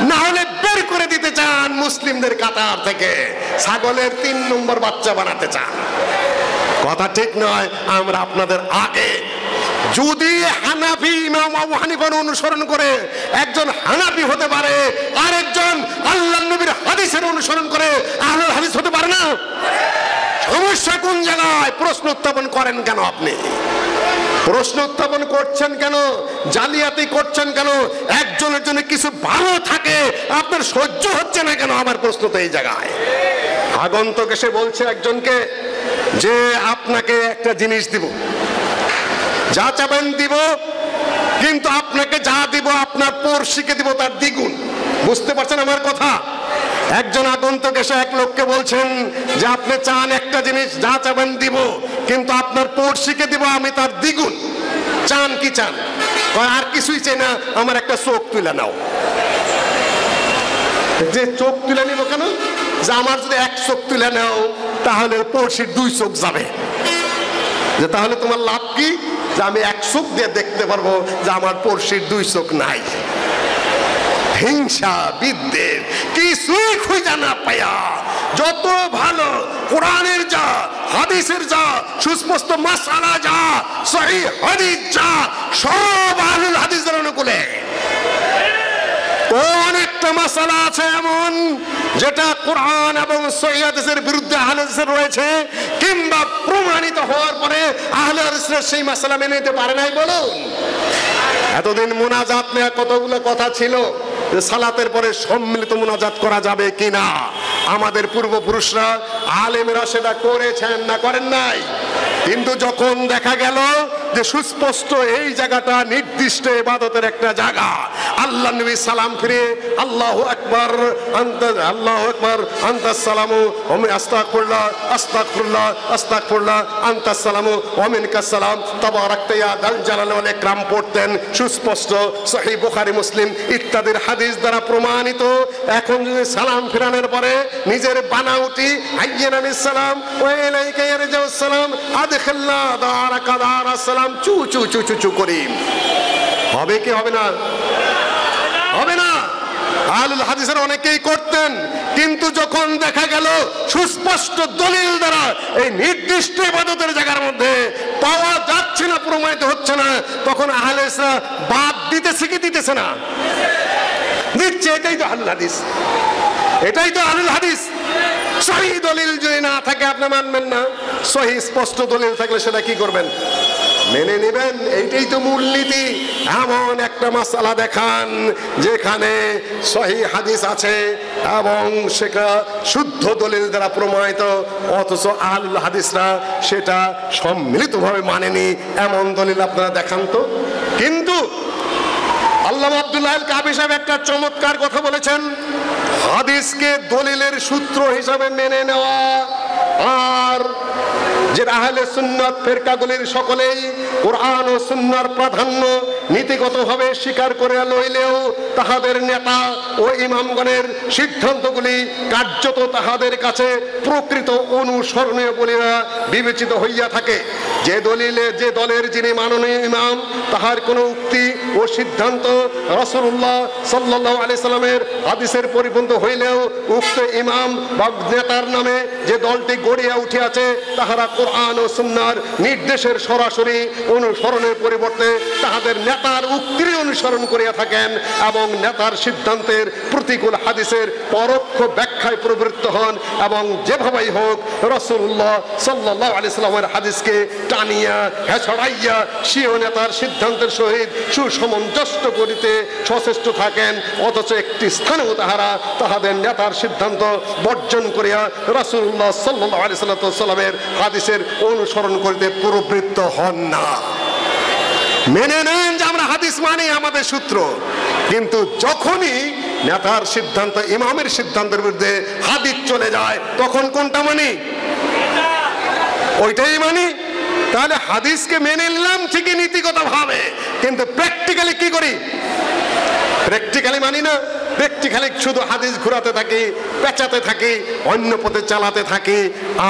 না হলে বের করে দিতে চান মুসলিমদের কাতার থেকে, ছাগলের 3 নম্বর বাচ্চা বানাতে চান। কথা ঠিক নয়? আমরা আপনাদের আগে, যদি হানাফি ইমাম আবু হানিফার অনুসরণ করে একজন হানাফি হতে পারে, আরেকজন আল্লাহর নবীর হাদিসের অনুসরণ করে আহলুল হাদিস হতে পারে না? সমস্যা কোন জায়গায়? প্রশ্ন উত্থাপন করেন কেন আপনি? প্রশ্ন উত্থাপন করছেন কেন? জালিয়াতি করছেন কেন? একজনের জন্য কিছু ভালো থাকে, আপনার সহ্য হচ্ছে না কেন? আমার প্রশ্ন তো এই জায়গায়। আগন্তুক এসে বলছে একজনকে যে আপনাকে একটা জিনিস দিব, যা চাবেন দিব, কিন্তু আপনাকে যা দিব আপনার পড়শিকে দিব তার দ্বিগুণ। বুঝতে পারছেন আমার কথা? একজন আগন্তুক এসে এক লোককে বলছেন যে আপনি চান একটা জিনিস, যা চাবেন দিব, কিন্তু আপনার পড়শিকে দিব আমি তার দ্বিগুণ। চান কি চান? আর কিছুই চাই না, আমার একটা চোখ তুলে নাও। যে চোখ তুলে নিব কেন? যে আমার যদি এক চোখ তুলে নাও তাহলে পড়শির 2 চোখ যাবে। যে তাহলে তোমার লাভ কি? যে আমি এক চোখ দিয়ে দেখতে পারবো যে আমার পড়শির 2 চোখ নাই। হিংসা বিদ্বেষ কিছুই খুঁজে না পায়া, যত ভালো কোরআনের যা, হাদিসের যা সুস্পষ্ট মাসআলা যা, সহিহ হাদিস যা, সব আহলুল হাদিসের অনুকূলে। অনেকটা মাসালা আছে এমন যেটা কোরআন এবং সহিহ হাদিসের বিরুদ্ধে আহলে হাদিসের রয়েছে, কিংবা প্রমাণিত হওয়ার পরে আহলে হাদিসরা সেই মাসালা মেনে নিতে পারে নাই। বলুন, এতদিন মুনাজাত নিয়ে কতগুলো কথা ছিল যে সালাতের পরে সম্মিলিত মুনাজাত করা যাবে কিনা। আমাদের পূর্বপুরুষরা আলেমেরা সেটা করেছেন না করেন নাই? কিন্তু যখন দেখা গেল যে সুস্পষ্ট এই জায়গাটা নির্দিষ্ট ইবাদতের একটা জায়গা, আল্লাহ নবী সালাম ফিরে আল্লাহু আকবার আল্লাহু আকবার আনতাস সালামু ওয়া মিন আস্তাগফিরুল্লাহ আস্তাগফিরুল্লাহ আস্তাগফিরুল্লাহ আনতাস সালামু ওয়া মিনকাস সালাম তাবারাকতা ইয়া দাল জালালি ওয়াল ইকরাম পড়তেন। সুস্পষ্ট সহিহ বুখারী মুসলিম ইত্যাদির হাদিস দ্বারা প্রমাণিত। এখন যদি সালাম ফিরানোর পরে নিজের বানাউটি হাইয়্যান আলাইহিস সালাম ওয়া ইলাইকা ইয়ারজাউস সালাম আদখিলনা দারাকা দারাস সালাম চু চু চু চু চু করি, হবে কি হবে না? হবে না। আহলুল হাদিসের অনেকেই করতেন, কিন্তু যখন দেখা গেল সুস্পষ্ট দলিল দ্বারা এই নির্দিষ্ট ইবাদতের জায়গার মধ্যে পাওয়া যাচ্ছে না, প্রমাণিত হচ্ছে না, তখন আহলে হাদিসরা বাদ দিতেছে কি দিতেছে না? দিচ্ছে। এটাই তো আহলুল হাদিস, এটাই তো আহলুল হাদিস। সহিহ দলিল যদি না থাকে আপনি মানবেন না, সহিহ স্পষ্ট দলিল থাকলে সেটা কি করবেন? মেনে নেবেন। এইটাই তো মূলনীতি। এমন একটা মাসালা দেখান যেখানে সহিহ হাদিস আছে এবং সেটা শুদ্ধ দলিল দ্বারা প্রমাণিত, অথচ আহলুল হাদিসরা সেটা সম্মিলিতভাবে মানেনি, এমন দলিল আপনারা দেখান তো। কিন্তু আল্লামা আব্দুল্লাহ আল কাবি সাহেব একটা চমৎকার কথা বলেছেন, হাদিসকে দলিলের সূত্র হিসাবে মেনে নেওয়া আর যে আহলে সুন্নাত ফিরকাগুলির সকলেই কোরআন ও সুন্নাহর প্রাধান্য নীতিগতভাবে স্বীকার করে লইলেও তাহাদের নেতা ও ইমামগণের সিদ্ধান্তগুলি কার্যত তাহাদের কাছে প্রকৃত অনুসরণীয় বলিয়া বিবেচিত হইয়া থাকে। যে দলের যিনি মাননীয় ইমাম, তাহার কোনো উক্তি ও সিদ্ধান্ত রাসূলুল্লাহ সাল্লাল্লাহু আলাইহি সাল্লামের হাদিসের পরিপন্থী হইলেও উক্ত ইমাম বা নেতার নামে যে দলটি গড়িয়া উঠিয়াছে তাহারা কোরআন ও সুন্নাহর নির্দেশের সরাসরি অনুসরণের পরিবর্তে তাহাদের নেতার উক্তির অনুসরণ করিয়া থাকেন এবং নেতার সিদ্ধান্তের প্রতিকূল হাদিসের পরোক্ষ ব্যাখ্যায় প্রবৃত্ত হন এবং যেভাবেই হোক রাসূলুল্লাহ সাল্লাল্লাহু আলাইহি সাল্লামের হাদিসকে টানিয়া হেছড়াইয়া স্বীয় নেতার সিদ্ধান্তের সহিত সুসমঞ্জস্য করিতে সচেষ্ট থাকেন, অথচ একটি স্থানেও তাহারা তাহাদের নেতার সিদ্ধান্ত বর্জন করিয়া রাসূলুল্লাহ সাল্লাল্লাহু আলাইহি সাল্লামের হাদিসের অনুসরণ করিতে প্রবৃত্ত হন না। মেনে নেন যে আমরা হাদিস মানি, আমাদের সূত্র, কিন্তু যখনই নেতার সিদ্ধান্ত ইমামের সিদ্ধান্তের বিরুদ্ধে হাদিস চলে যায় তখন কোনটা মানি? ওইটাই মানি। তাহলে হাদিসকে মেনে নিলাম ঠিকই নীতিগত ভাবে, কিন্তু প্র্যাকটিক্যালি কি করি? প্র্যাকটিক্যালি মানি না। প্র্যাকটিক্যালি শুধু হাদিস ঘোরাতে থাকি, পেঁচাতে থাকি, অন্য পথে চালাতে থাকি,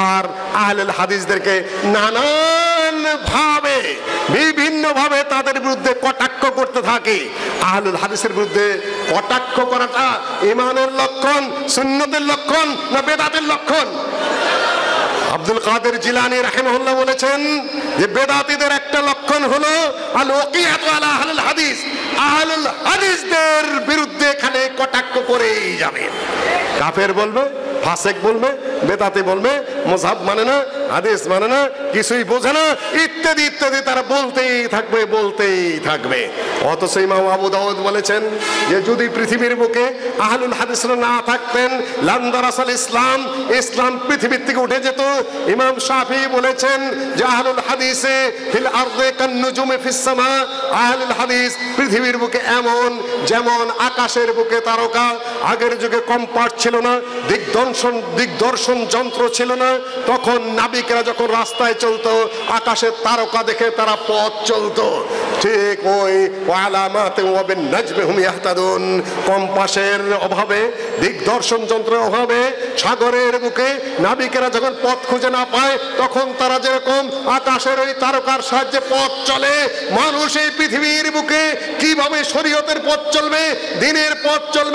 আর আহলুল হাদিসদেরকে নানান ভাবে বিভিন্ন ভাবে তাদের বিরুদ্ধে কটাক্ষ করতে থাকি। আহলুল হাদিসের বিরুদ্ধে কটাক্ষ করাটা ঈমানের লক্ষণ, সুন্নতের লক্ষণ না বেদাতের লক্ষণ? আব্দুল কাদের জিলানী রাহিমাহুল্লাহ বলেছেন যে বেদাতীদের একটা লক্ষণ হলো আল ওয়াকিয়াতু আলা আহলুল হাদিস, আহলুল হাদিসদের বিরুদ্ধে খালি কটাক্ষ করেই যাবে। কাফের বলবে, ফাসেক বলবে, বেদাতি বলবে, মাযহাব মানে না, হাদিস মানে না, কিছুই বোঝে না, ইত্যাদি ইত্যাদি তারা বলতেই থাকবে বলতেই থাকবে। অথচ ইমাম আবু দাউদ বলেছেন যে যদি পৃথিবীর বুকে আহলুল হাদিসরা না থাকতেন লান্দারাসাল ইসলাম, ইসলাম পৃথিবীর থেকে উঠে যেত। ইমাম শাফি বলেছেন যে আহলুল হাদিসে ফিল আরদে কান্নুজুমে ফিস সামা, আহলুল হাদিস পৃথিবীর বুকে এমন যেমন আকাশের বুকে তারকা। আগের যুগে কম্পাস ছিল না, দিগদর্শন যন্ত্র ছিল না, তখন নাবিকেরা যখন রাস্তায় চলতো আকাশের তারকা দেখে তারা পথ চলতো। ঠিক ওই আলামাতে ওয়া বিন নাজমি হুম ইয়াহতাদুন, কম্পাসের অভাবে, দিগদর্শন যন্ত্রের অভাবে সাগরের বুকে নাবিকেরা যখন পথ খুঁজে না পায় তখন তারা যেরকম আকাশের ওই তারকার সাহায্যে পথ চলে, মানুষ এই পৃথিবীর বুকে কিভাবে শরীয়তের পথ চলবে, দ্বীনের পথ চলবে